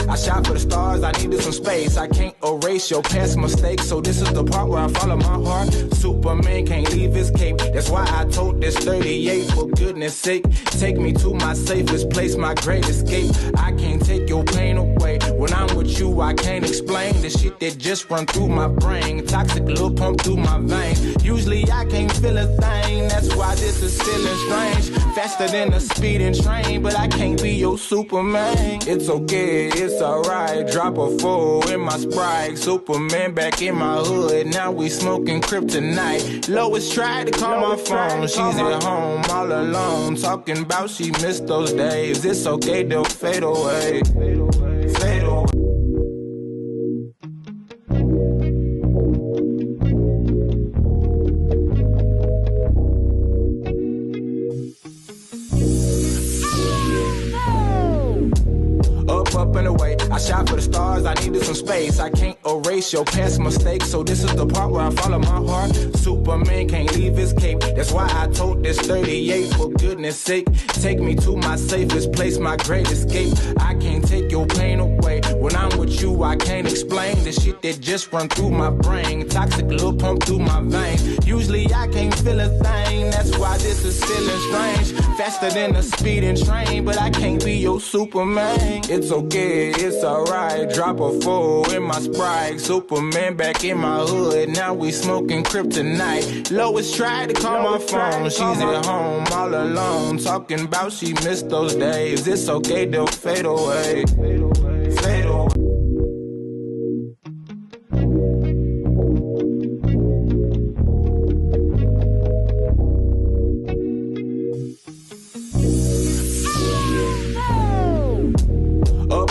I shot for the stars, I needed some space. I can't erase your past mistakes, so this is the part where I follow my heart. Superman can't leave his cape, that's why I told this 38. For goodness sake, take me to my safest place, my great escape. I can't take your pain away. When I'm with you, I can't explain the shit that just run through my brain. Toxic little pump through my veins. Usually I can't feel a thing, that's why this is feeling strange. Faster than a speeding train, but I can't be your Superman. It's okay, it's alright. Drop a four in my Sprite. Superman back in my hood, now we smoking kryptonite. Lois tried to call my phone, she's at home all alone, talking about she missed those days. It's okay, they'll fade away. Fade away. Fade away. Up and away, I shot for the stars, I needed some space. I can't erase your past mistakes, so this is the part where I follow my heart. Superman can't leave his cape, that's why I told this 38. For goodness sake, take me to my safest place, my great escape. I can't take your pain away. When I'm with you, I can't explain the shit that just run through my brain. Toxic little pump through my veins. Usually I can't feel a thing, that's why this is feeling strange. Faster than a speeding train, but I can't be your Superman. It's okay, it's alright. Drop a four in my Sprite. Superman back in my hood, now we smoking kryptonite. Lois tried to call my phone, she's at home all alone, talking about she missed those days. It's okay, they'll fade away. Fade away. Fade away.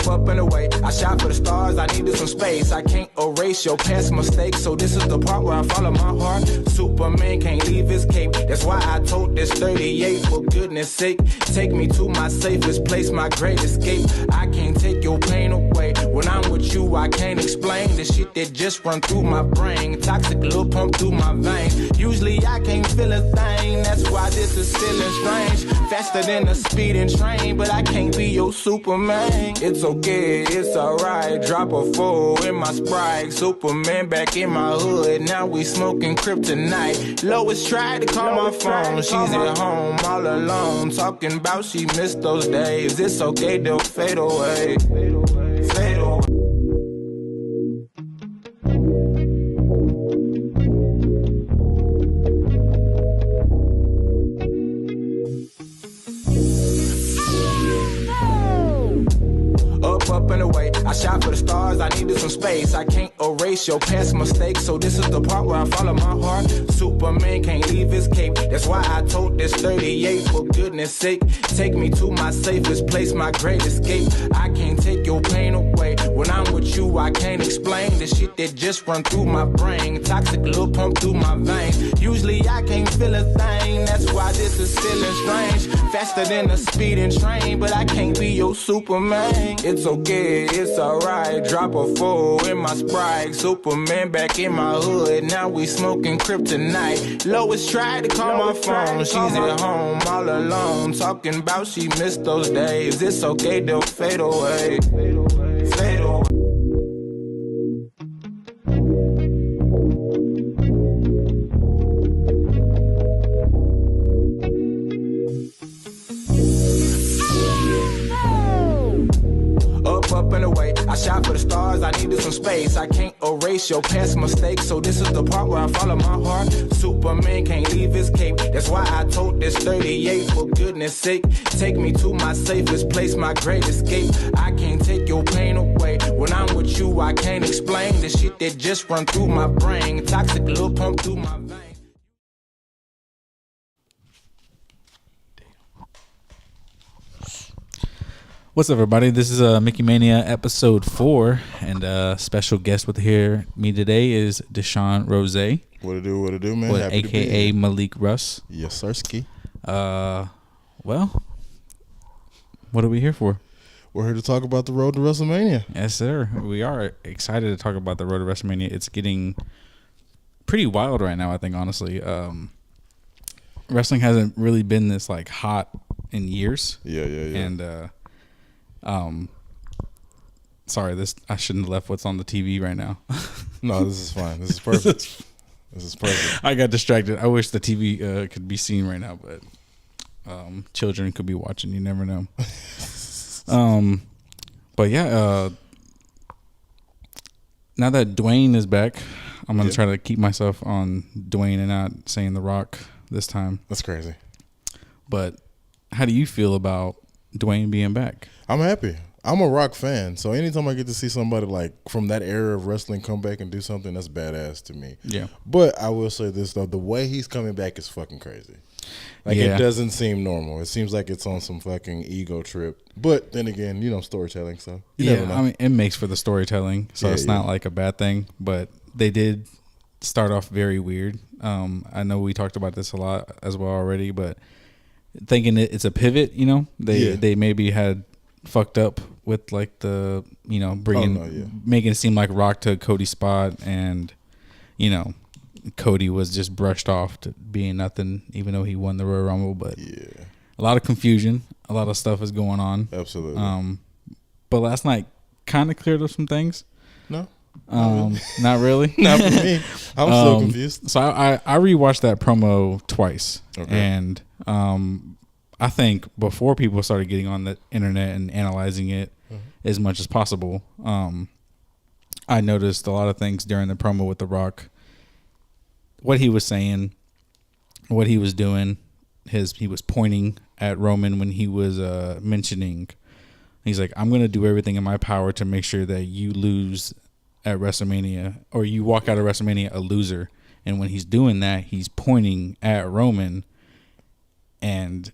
Up and away, I shot for the stars, I needed some space. I can't erase your past mistakes, so this is the part where I follow my heart. Superman can't leave his cape, that's why I told this 38. For goodness sake, take me to my safest place, my great escape. I can't take your pain away. When I'm with you, I can't explain the shit that just run through my brain. Toxic little pump through my veins. Usually I can't feel a thing, that's why this is feeling strange. Faster than a speeding train, but I can't be your Superman. It's okay, it's alright. Drop a four in my Sprite. Superman back in my hood, now we smoking kryptonite. Lois tried to call my phone, she's at home all alone, talking about she missed those days. It's okay, they'll fade away. Fade away. Fade away. Up and away, I shot for the stars, I needed some space. I can't erase your past mistakes, so this is the part where I follow my heart. Superman can't leave his cape, that's why I told this 38. For goodness sake, take me to my safest place, my great escape. I can't take your pain away. When I'm with you, I can't explain the shit that just run through my brain. Toxic little pump through my veins. Usually I can't feel a thing, that's why this is feeling strange. Faster than a speeding train, but I can't be your Superman. It's okay, it's alright. Drop a four in my Sprite. Superman back in my hood, now we smoking kryptonite. Lois tried to call my phone, she's at home all alone, talking about she missed those days. It's okay, they'll fade away. Fade away. Fade away. Up and away, I shot for the stars, I needed some space. I can't erase your past mistakes, so this is the part where I follow my heart. Superman can't leave his cape, that's why I told this 38. For goodness sake, take me to my safest place, my great escape. I can't take your pain away. When I'm with you, I can't explain the shit that just run through my brain. Toxic little pump through my veins. What's up, everybody? This is Mikkimania episode 4, and special guest with me today is Deshawn Royzaye. What it do, man? Happy AKA to be Malik Russ. Yes, sir, ski. Well, what are we here for? We're here to talk about the road to WrestleMania. Yes, sir. We are excited to talk about the road to WrestleMania. It's getting pretty wild right now, I think, honestly. Wrestling hasn't really been this like hot in years. Yeah. And Sorry, I shouldn't have left what's on the TV right now. No, this is fine. This is perfect. This is perfect. I got distracted. I wish the TV could be seen right now, but children could be watching. You never know. But yeah, now that Dwayne is back, I'm gonna try to keep myself on Dwayne and not saying The Rock this time. That's crazy. But how do you feel about Dwayne being back? I'm happy. I'm a Rock fan, so anytime I get to see somebody like from that era of wrestling come back and do something, that's badass to me. Yeah. But I will say this though, the way he's coming back is fucking crazy. Like it doesn't seem normal. It seems like it's on some fucking ego trip. But then again, storytelling. So you never know. I mean, it makes for the storytelling, so it's not like a bad thing. But they did start off very weird. I know we talked about this a lot as well already, but thinking it's a pivot, they maybe had fucked up with like the making it seem like Rock took Cody's spot, and Cody was just brushed off to being nothing, even though he won the Royal Rumble. But a lot of confusion, a lot of stuff is going on. Absolutely. But last night kind of cleared up some things. No. Not really. Not for me. I'm so confused. So I rewatched that promo twice, and I think before people started getting on the internet and analyzing it as much as possible, I noticed a lot of things during the promo with The Rock. What he was saying, what he was doing, he was pointing at Roman when he was mentioning. He's like, I'm going to do everything in my power to make sure that you lose at WrestleMania, or you walk out of WrestleMania a loser. And when he's doing that, he's pointing at Roman, and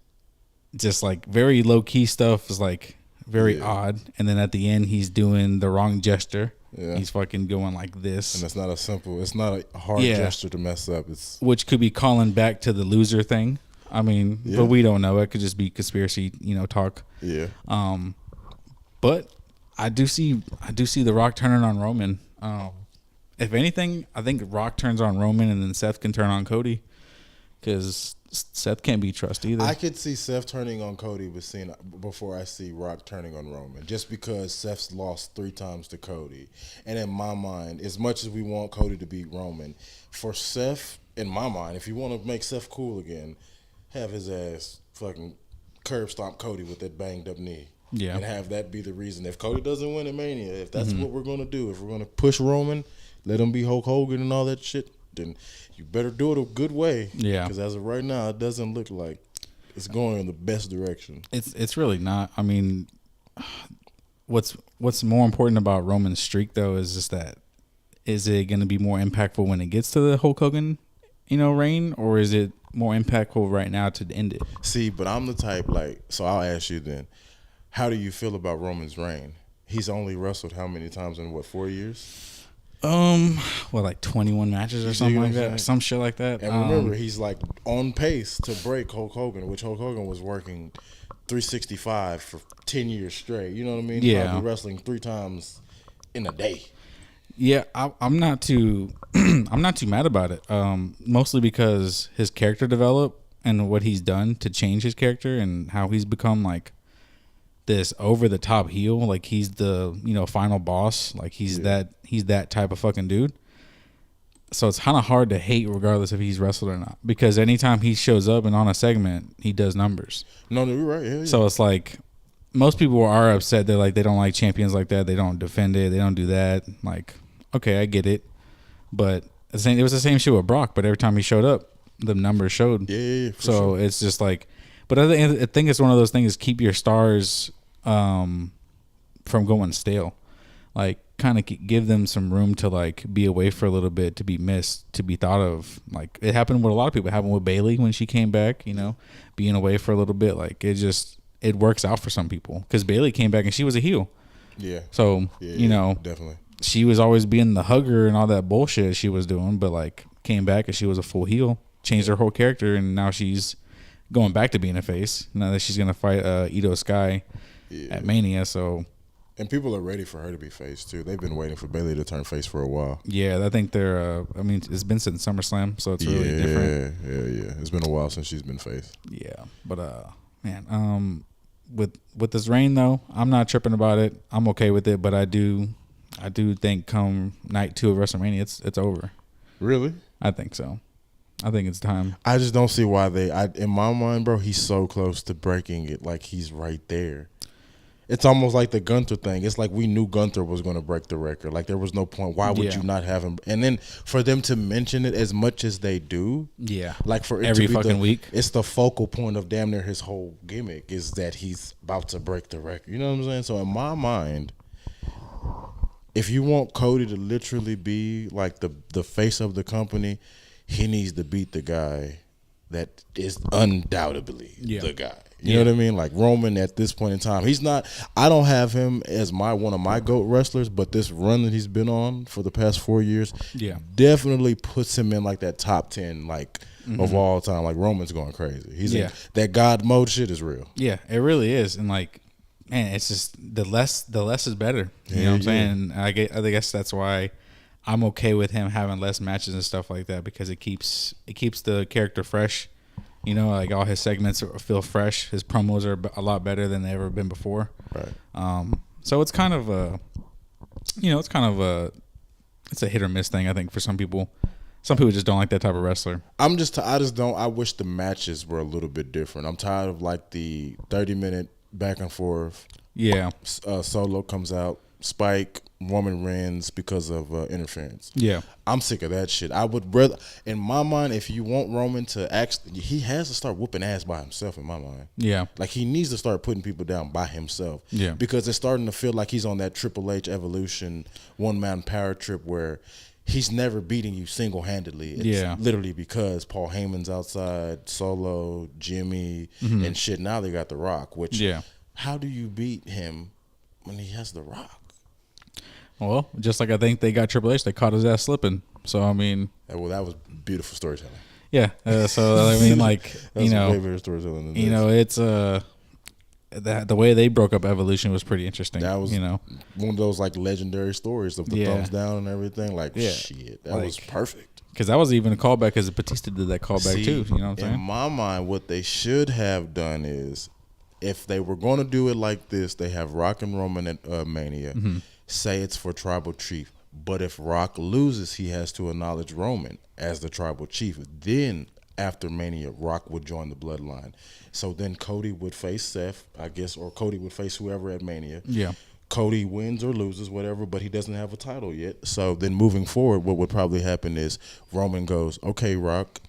just like very low key stuff is like very odd. And then at the end, he's doing the wrong gesture. Yeah. He's fucking going like this. And it's not a hard gesture to mess up. Which could be calling back to the loser thing. I mean, but we don't know. It could just be conspiracy, talk. Yeah. But I do see The Rock turning on Roman. If anything, I think Rock turns on Roman, and then Seth can turn on Cody, because Seth can't be trusted either. I could see Seth turning on Cody before I see Rock turning on Roman, just because Seth's lost 3 times to Cody. And in my mind, as much as we want Cody to beat Roman, for Seth, in my mind, if you want to make Seth cool again, have his ass fucking curb stomp Cody with that banged up knee. Yeah. And have that be the reason. If Cody doesn't win at Mania, if that's what we're going to do, if we're going to push Roman, let him be Hulk Hogan and all that shit, then you better do it a good way. Yeah. Because as of right now, it doesn't look like it's going in the best direction. It's really not. I mean, what's more important about Roman's streak, though, is just that, is it going to be more impactful when it gets to the Hulk Hogan, reign, or is it more impactful right now to end it? See, but I'm the type, so I'll ask you then, how do you feel about Roman's reign? He's only wrestled how many times in 4 years? Like 21 matches or something like that, some shit like that. And remember, he's like on pace to break Hulk Hogan, which Hulk Hogan was working 365 for 10 years straight. You know what I mean? Yeah. Probably wrestling 3 times in a day. Yeah, I'm not too I'm not too mad about it. Mostly because his character developed and what he's done to change his character, and how he's become like this over the top heel. Like he's the final boss. Like he's that type of fucking dude. So it's kind of hard to hate regardless if he's wrestled or not, because anytime he shows up and on a segment, he does numbers. No, you're right. Yeah. So it's like, most people are upset. They're like, they don't like champions like that. They don't defend it. They don't do that. Like, okay, I get it. But it was the same shit with Brock, but every time he showed up, the numbers showed. Yeah. So it's just like, but I think it's one of those things, keep your stars from going stale. Like, kind of give them some room to like be away for a little bit, to be missed, to be thought of. Like, it happened with a lot of people. It happened with Bayley when she came back, being away for a little bit. Like, it works out for some people, because Bayley came back and she was a heel. Yeah. So, definitely. She was always being the hugger and all that bullshit she was doing, but like came back and she was a full heel, changed her whole character, and now she's going back to being a face. Now that she's gonna fight Ito Sky at Mania, so. And people are ready for her to be face too. They've been waiting for Bayley to turn face for a while. Yeah, I think they're. I mean, it's been since SummerSlam, so it's really different. Yeah. It's been a while since she's been face. Yeah, but man, with this reign though, I'm not tripping about it. I'm okay with it, but I do think come night 2 of WrestleMania, it's over. Really? I think so. I think it's time. I just don't see why in my mind, bro, he's so close to breaking it. Like, he's right there. It's almost like the Gunther thing. It's like we knew Gunther was going to break the record. Like, there was no point. Why would you not have him? And then for them to mention it as much as they do. Yeah. Like, for it every to be fucking week. It's the focal point of damn near his whole gimmick is that he's about to break the record. You know what I'm saying? So in my mind, if you want Cody to literally be like the face of the company, he needs to beat the guy that is undoubtedly the guy. You know what I mean? Like Roman at this point in time, he's not. I don't have him as one of my GOAT wrestlers, but this run that he's been on for the past 4 years, definitely puts him in like that top 10 of all time. Like Roman's going crazy. He's that God mode shit is real. Yeah, it really is, and like, man, it's just the less is better. You know what I'm saying? I guess that's why I'm okay with him having less matches and stuff like that, because it keeps the character fresh. You know, like all his segments feel fresh. His promos are a lot better than they've ever been before. Right. So it's kind of it's a hit or miss thing, I think, for some people. Some people just don't like that type of wrestler. I wish the matches were a little bit different. I'm tired of like the 30-minute back and forth. Yeah. Solo comes out. Spike, Roman wins because of interference. Yeah. I'm sick of that shit. I would rather, in my mind, if you want Roman to actually, he has to start whooping ass by himself, in my mind. Yeah. Like, he needs to start putting people down by himself. Yeah. Because it's starting to feel like he's on that Triple H Evolution one-man power trip where he's never beating you single-handedly. It's literally because Paul Heyman's outside, Solo, Jimmy, and shit. Now they got The Rock, which, how do you beat him when he has The Rock? Well, just like I think they got Triple H, they caught his ass slipping. So, I mean. Well, that was beautiful storytelling. Yeah. So, I mean, like, way better storytelling than this. Know, it's the way they broke up Evolution was pretty interesting. That was, one of those, like, legendary stories of the thumbs down and everything. Like, shit, that was perfect. Because that was even a callback, because Batista did that callback too. You know what I'm saying? In my mind, what they should have done is, if they were going to do it like this, they have Rock and Roman at Mania. Say it's for Tribal Chief. But if Rock loses, he has to acknowledge Roman as the Tribal Chief. Then, after Mania, Rock would join the Bloodline. So then Cody would face Seth, I guess, or Cody would face whoever at Mania. Yeah. Cody wins or loses, whatever, but he doesn't have a title yet. So then moving forward, what would probably happen is Roman goes, okay, Rock,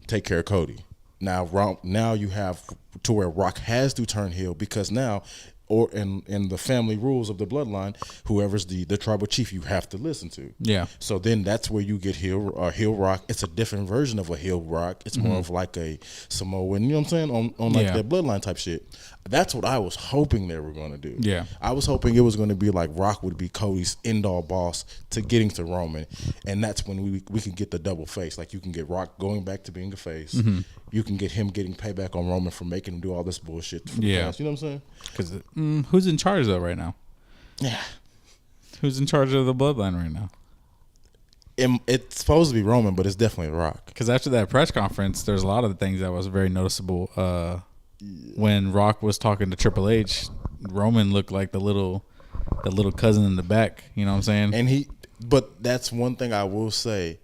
take care of Cody. Now you have to where Rock has to turn heel, because now, or in the family rules of the Bloodline, whoever's the Tribal Chief, you have to listen to. Yeah. So then that's where you get heel Rock. It's a different version of a heel Rock. It's more of like a Samoan, you know what I'm saying, on like that Bloodline type shit. That's what I was hoping they were going to do. Yeah. I was hoping it was going to be like Rock would be Cody's end-all boss to getting to Roman, and that's when we can get the double face. Like, you can get Rock going back to being a face. You can get him getting payback on Roman for making him do all this bullshit for the past. You know what I'm saying? Because who's in charge though right now? Yeah. Who's in charge of the Bloodline right now? It's supposed to be Roman, but it's definitely Rock. Because after that press conference, there's a lot of the things that was very noticeable. When Rock was talking to Triple H, Roman looked like the little cousin in the back. You know what I'm saying? But that's one thing I will say,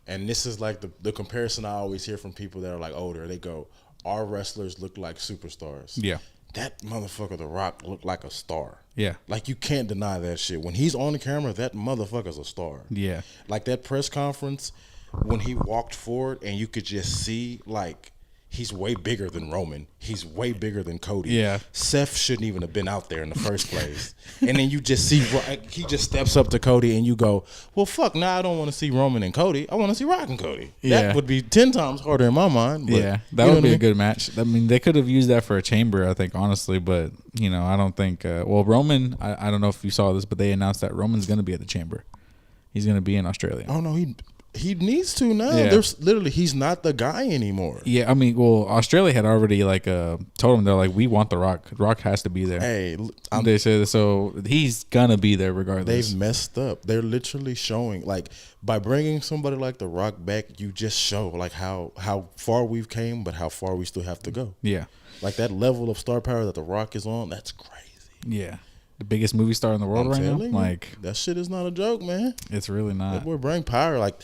and this is like the comparison I always hear from people that are like older. They go, our wrestlers look like superstars. Yeah. That motherfucker, The Rock, looked like a star. Yeah. Like, you can't deny that shit. When he's on the camera, that motherfucker's a star. Yeah. Like, that press conference, when he walked forward and you could just see, like, he's way bigger than Roman. He's way bigger than Cody. Yeah. Seth shouldn't even have been out there in the first place. And then you just see, he just steps up to Cody and you go, well, fuck, now I don't want to see Roman and Cody. I want to see Rock and Cody. Yeah. That would be 10 times harder in my mind. But, yeah, that would be a good match. I mean, they could have used that for a chamber, I think, honestly. But, I don't think, Roman, I don't know if you saw this, but they announced that Roman's going to be at the chamber. He's going to be in Australia. Oh, no, He needs to now. Yeah. There's literally he's not the guy anymore. Yeah, I mean, well, Australia had already like told him they're like, we want The Rock. The Rock has to be there. Hey, they said so. He's gonna be there regardless. They've messed up. They're literally showing like by bringing somebody like The Rock back, you just show like how far we've came, but how far we still have to go. Yeah, like that level of star power that The Rock is on. That's crazy. Yeah, the biggest movie star in the world right now. Like that shit is not a joke, man. It's really not. That boy bring power. Like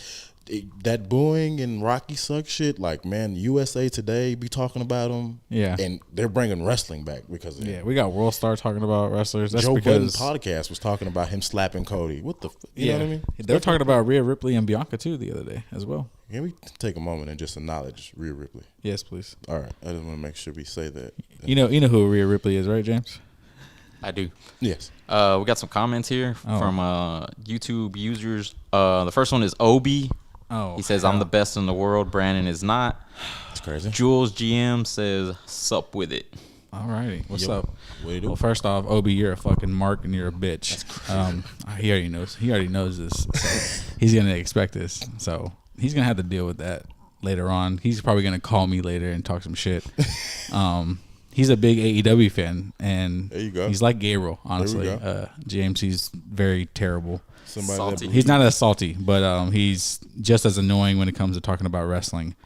that booing and Rocky suck shit. Like man, USA Today be talking about him. Yeah, and they're bringing wrestling back because of we got World Star talking about wrestlers. That's Joe Budden because podcast was talking about him slapping Cody. What the? You know what I mean? They're talking about Rhea Ripley and Bianca too the other day as well. Can we take a moment and just acknowledge Rhea Ripley? Yes, please. All right, I just want to make sure we say that. You know who Rhea Ripley is, right, James? I do. Yes. We got some comments here from YouTube users. The first one is Obi. He says, I'm the best in the world. Brandon is not. That's crazy. Jules GM says, sup with it. All righty. What's up? What do you do? Well, first off, Obi, you're a fucking mark and you're a bitch. He already knows. He already knows this. So he's going to expect this. So he's going to have to deal with that later on. He's probably going to call me later and talk some shit. He's a big AEW fan, and there you go. He's like Gabriel, honestly. James, he's very terrible. Salty. He's not as salty, but he's just as annoying when it comes to talking about wrestling.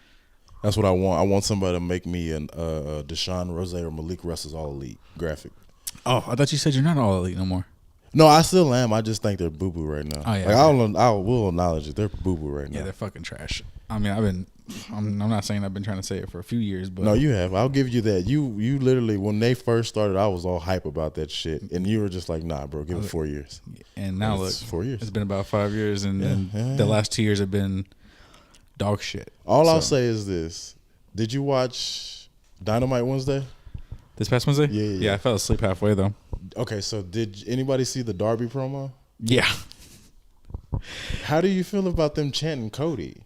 That's what I want. I want somebody to make me a Deshawn Royzaye or Malik Russell's All Elite graphic. Oh, I thought you said you're not All Elite no more. No, I still am. I just think they're boo boo right now. Oh yeah, like, I will acknowledge it. They're boo boo right now. Yeah, they're fucking trash. I mean, I'm not saying I've been trying to say it for a few years, but no, you have. I'll give you that. You literally, when they first started, I was all hype about that shit, and you were just like, nah, bro, give it 4 years. And now look, 4 years. It's been about 5 years, and then the last 2 years have been dog shit. All I'll say is this: did you watch Dynamite Wednesday? This past Wednesday? Yeah. I fell asleep halfway though. Okay, so did anybody see the Darby promo? Yeah. How do you feel about them chanting Cody?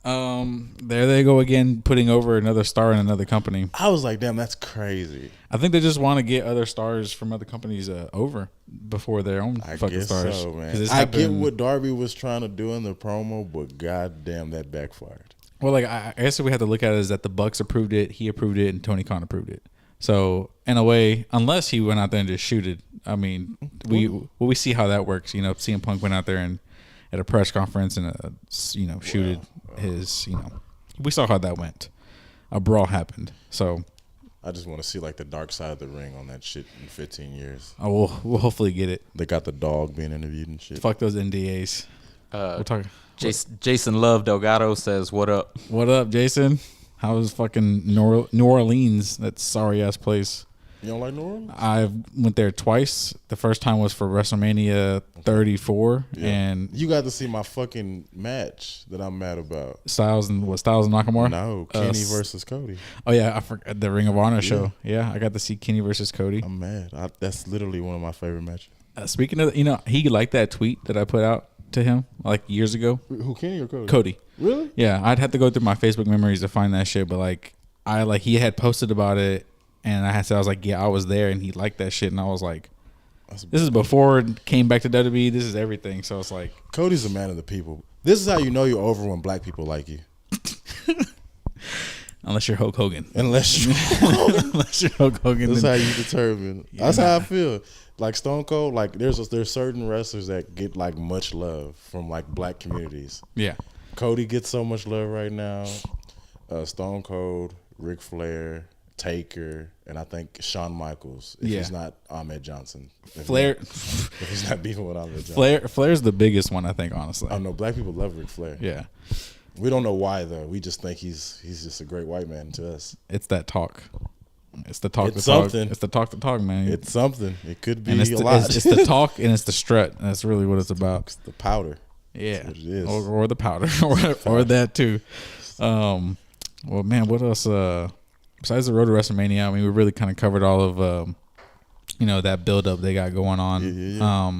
There they go again, putting over another star in another company. I was like, damn, that's crazy. I think they just want to get other stars from other companies over before their own fucking stars. So, man. I get what Darby was trying to do in the promo, but goddamn, that backfired. Well, like I guess we have to look at it is that the Bucks approved it, he approved it, and Tony Khan approved it. So in a way, unless he went out there and just shoot it, I mean, we see how that works. You know, CM Punk went out there and at a press conference and shooted his. We saw how that went. A brawl happened. So I just want to see like the dark side of the ring on that shit in 15 years. Oh, we'll hopefully get it. They got the dog being interviewed and shit. Fuck those NDAs. We'll talk. Jason Love Delgado says, "What up? What up, Jason? How was fucking New Orleans? That sorry ass place." You don't like New Orleans? I went there twice. The first time was for WrestleMania 34, and you got to see my fucking match that I'm mad about. Styles and Nakamura. No, Kenny versus Cody. Oh yeah, I forgot the Ring of Honor show. Yeah, I got to see Kenny versus Cody. I'm mad. That's literally one of my favorite matches. Speaking of, he liked that tweet that I put out to him like years ago. Who, Kenny or Cody? Cody. Really? Yeah, I'd have to go through my Facebook memories to find that shit, but like he had posted about it. And I was like, yeah, I was there, and he liked that shit, and I was like, this is before it came back to WWE. This is everything. So it's like Cody's a man of the people. This is how you know you're over when black people like you. Unless you're Hulk Hogan. Unless you're Hulk Hogan. That's how you determine. That's how I feel. Like Stone Cold, like there's certain wrestlers that get like much love from like black communities. Yeah. Cody gets so much love right now. Stone Cold, Ric Flair, Taker, and I think Shawn Michaels. If he's not Ahmed Johnson. If he's not beefing with Ahmed Johnson. Flair's the biggest one, I think, honestly. I know black people love Ric Flair. Yeah. We don't know why though. We just think he's just a great white man to us. It's that talk. It's the talk. It's something. Talk. It's the talk to talk, man. It's something. It could be a lot. It's the talk and it's the strut. That's really what it's about. It's the powder. Yeah. That's what it is. Or the powder, or that too. Well, man, what else? Besides the road to WrestleMania, I mean, we really kind of covered all of, that build-up they got going on. Yeah.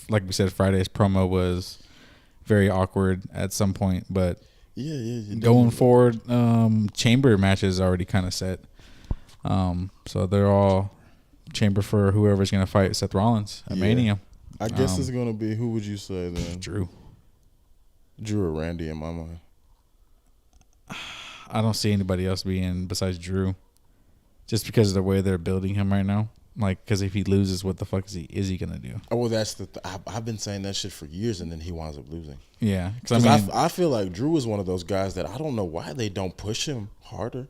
Like we said, Friday's promo was very awkward at some point, but going forward, chamber matches already kind of set. So they're all chamber for whoever's going to fight Seth Rollins at Mania. I guess it's going to be, who would you say then? Drew. Drew or Randy in my mind. I don't see anybody else being besides Drew, just because of the way they're building him right now. Like, because if he loses, what the fuck is he gonna do? Oh, well, that's I've been saying that shit for years, and then he winds up losing. Yeah, because I feel like Drew is one of those guys that I don't know why they don't push him harder.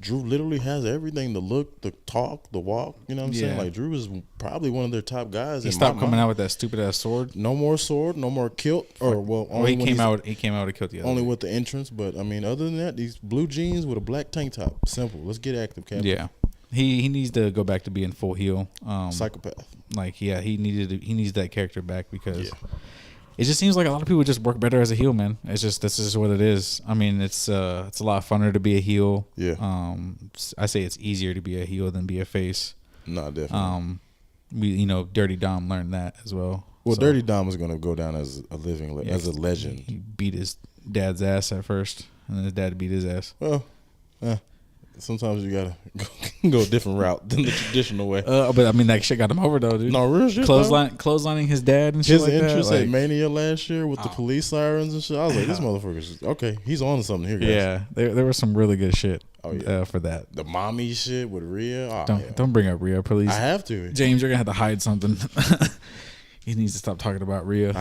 Drew literally has everything: the look, the talk, the walk. You know what I'm saying? Like, Drew is probably one of their top guys. He stopped coming out with that stupid ass sword. No more sword, no more kilt. He came out with a kilt the other only day. With the entrance. But I mean, other than that, these blue jeans with a black tank top. Simple. Let's get active, Captain. Yeah. He needs to go back to being full heel. Psychopath. Like, he needs that character back because it just seems like a lot of people just work better as a heel, man. That's just what it is. I mean, it's a lot funner to be a heel. Yeah. I say it's easier to be a heel than be a face. No, definitely. Dirty Dom learned that as well. Well, Dirty Dom is going to go down as a legend. He beat his dad's ass at first, and then his dad beat his ass. Well, sometimes you gotta go a different route than the traditional way. But I mean, that shit got him over though, dude. No, real shit. Clotheslining his dad and shit his like that. entrance at Mania last year with the police sirens and shit. I was like, this motherfucker's okay. He's on to something here, guys. Yeah, there was some really good shit. Oh, for that. The mommy shit with Rhea. Don't bring up Rhea, please. I have to. James, you're gonna have to hide something. He needs to stop talking about Rhea.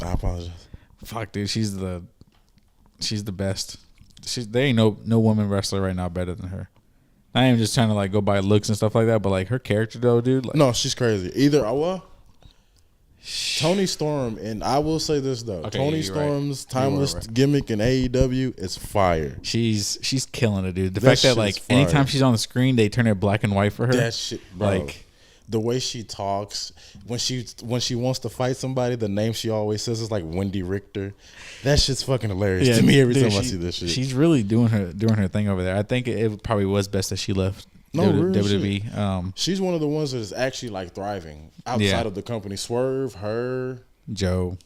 I apologize. Fuck, dude, she's the best. There ain't no woman wrestler right now better than her. I ain't just trying to like go by looks and stuff like that, but like her character though, dude. Like, no, she's crazy. Toni Storm, and I will say this though, Toni Storm's timeless gimmick in AEW is fire. She's killing it, dude. The fact that like anytime she's on the screen, they turn it black and white for her. That shit, bro. Like, the way she talks when she wants to fight somebody, the name she always says is like Wendy Richter. That shit's fucking hilarious to me every time I see this shit. She's really doing her thing over there. I think it probably was best that she left WWE. She's one of the ones that is actually like thriving outside of the company. Swerve, her, Joe,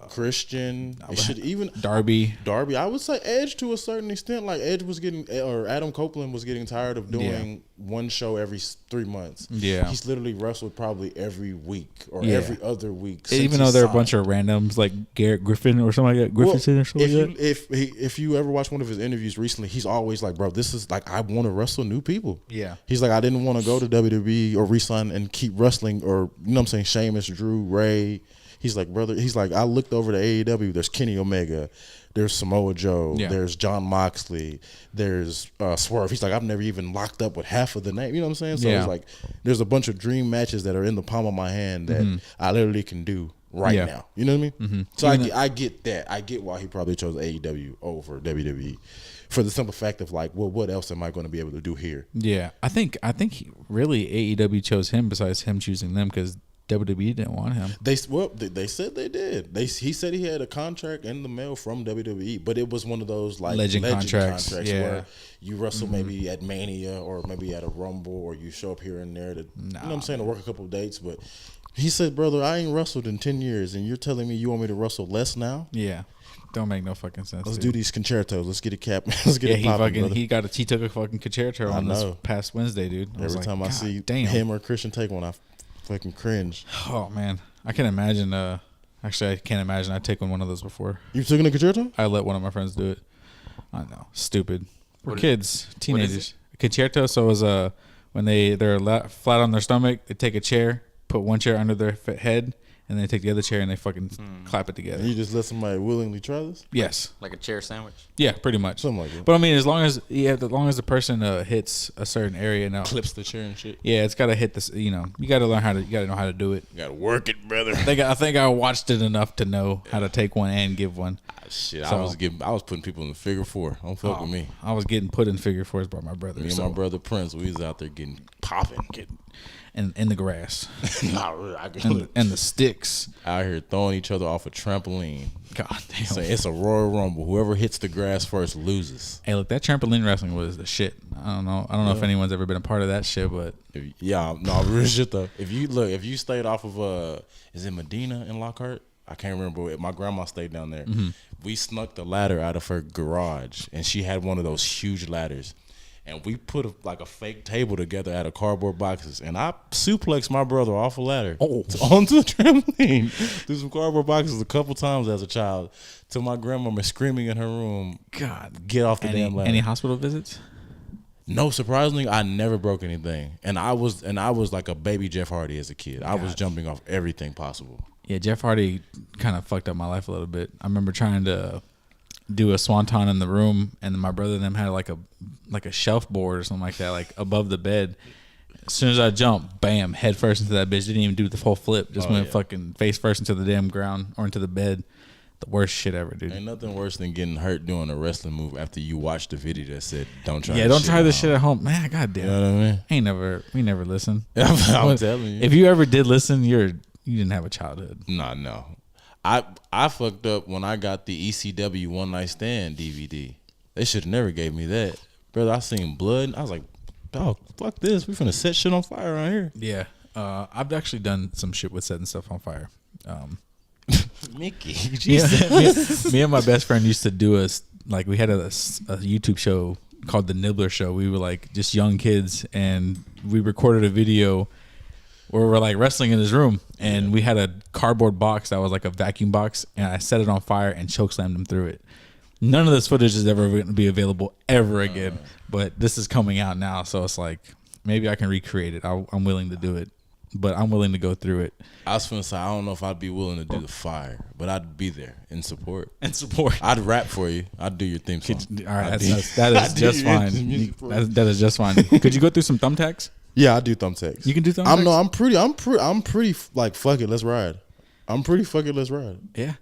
Christian, even Darby. I would say Edge to a certain extent. Like Edge was Adam Copeland was getting tired of doing one show every 3 months. Yeah, he's literally wrestled probably every week or every other week. Even though they're a bunch of randoms like Garrett Griffin or something like that. Griffin or something like that. If you ever watch one of his interviews recently, he's always like, bro, this is like I want to wrestle new people. Yeah, he's like, I didn't want to go to WWE or re-sign and keep wrestling or what I'm saying, Sheamus, Drew, Ray. He's like, brother. He's like, I looked over to AEW. There's Kenny Omega, there's Samoa Joe, there's John Moxley, there's Swerve. He's like, I've never even locked up with half of the name. You know what I'm saying? So it's like, there's a bunch of dream matches that are in the palm of my hand that I literally can do right now. You know what I mean? Mm-hmm. So I get that. I get why he probably chose AEW over WWE. For the simple fact of like, well, what else am I going to be able to do here? Yeah, I think really AEW chose him besides him choosing them because WWE didn't want him. They said they did. He said he had a contract in the mail from WWE, but it was one of those like legend contracts where you wrestle maybe at Mania or maybe at a Rumble or you show up here and there to you know what I'm saying, to work a couple of dates. But he said, brother, I ain't wrestled in 10 years and you're telling me you want me to wrestle less now? Yeah. Don't make no fucking sense. Let's do these concertos. Let's get a cap. Let's get it popping, he took a fucking concerto on this past Wednesday, dude. Every time I see him or Christian take one, I fucking cringe. Oh man, I can imagine. Actually, I can't imagine. I've taken one of those before. You've taken a concerto? I let one of my friends do it. I know, stupid. We're kids, teenagers. Concerto. So it was when they're flat on their stomach, they take a chair, put one chair under their head, and they take the other chair and they fucking clap it together. And you just let somebody willingly try this? Yes. Like a chair sandwich? Yeah, pretty much. Something like that. But I mean, as long as the person hits a certain area now, clips the chair and shit. Yeah, it's got to hit this. You know, you got to learn you got to know how to do it. You got to work it, brother. I think I watched it enough to know how to take one and give one. Shit, so, I was putting people in the figure four. Don't fuck with me. I was getting put in figure fours by my brother. Me and my brother Prince, we was out there getting popping, in the grass, and the sticks out here throwing each other off a trampoline. God damn, so it's a Royal Rumble. Whoever hits the grass first loses. Hey, look, that trampoline wrestling was the shit. I don't know if anyone's ever been a part of that shit, but real shit though. If you stayed off of is it Medina in Lockhart? I can't remember. My grandma stayed down there. Mm-hmm. We snuck the ladder out of her garage, and she had one of those huge ladders. and we put a fake table together out of cardboard boxes, and I suplexed my brother off a ladder onto a trampoline through some cardboard boxes a couple times as a child, till my grandmama screaming in her room, "God, get off the damn ladder!" Any hospital visits? No, surprisingly, I never broke anything, and I was like a baby Jeff Hardy as a kid. I was jumping off everything possible. Yeah, Jeff Hardy kind of fucked up my life a little bit. I remember trying to do a swanton in the room, and then my brother and them had like a shelf board or something like that, like above the bed. As soon as I jumped, bam, head first into that bitch. Didn't even do the full flip. Just went fucking face first into the damn ground or into the bed. The worst shit ever, dude. Ain't nothing worse than getting hurt doing a wrestling move after you watched the video that said, "Don't try." Yeah, don't try this shit at home, man. Goddamn, you know what I mean? We never listened. I'm telling you. If you ever did listen, you didn't have a childhood. No. I fucked up when I got the ECW One Night Stand DVD. They should have never gave me that, brother. I seen blood. And I was like, "Dog, fuck this. We finna set shit on fire around here." Yeah, I've actually done some shit with setting stuff on fire. Mickey, me and my best friend used to do we had a YouTube show called The Nibbler Show. We were like just young kids, and we recorded a video where we're like wrestling in his room, and we had a cardboard box that was like a vacuum box, and I set it on fire and chokeslammed him through it. None of this footage is ever going to be available ever again, but this is coming out now, so it's like maybe I can recreate it. I'm willing to do it, but I'm willing to go through it. I was finna say, I don't know if I'd be willing to do the fire, but I'd be there in support. I'd rap for you. I'd do your theme song. All right, that is just fine. That is just fine. Could you go through some thumbtacks? Yeah, I do thumbtacks. You can do thumbtacks? I'm pretty like, fuck it, let's ride. I'm pretty fuck it, let's ride. Yeah.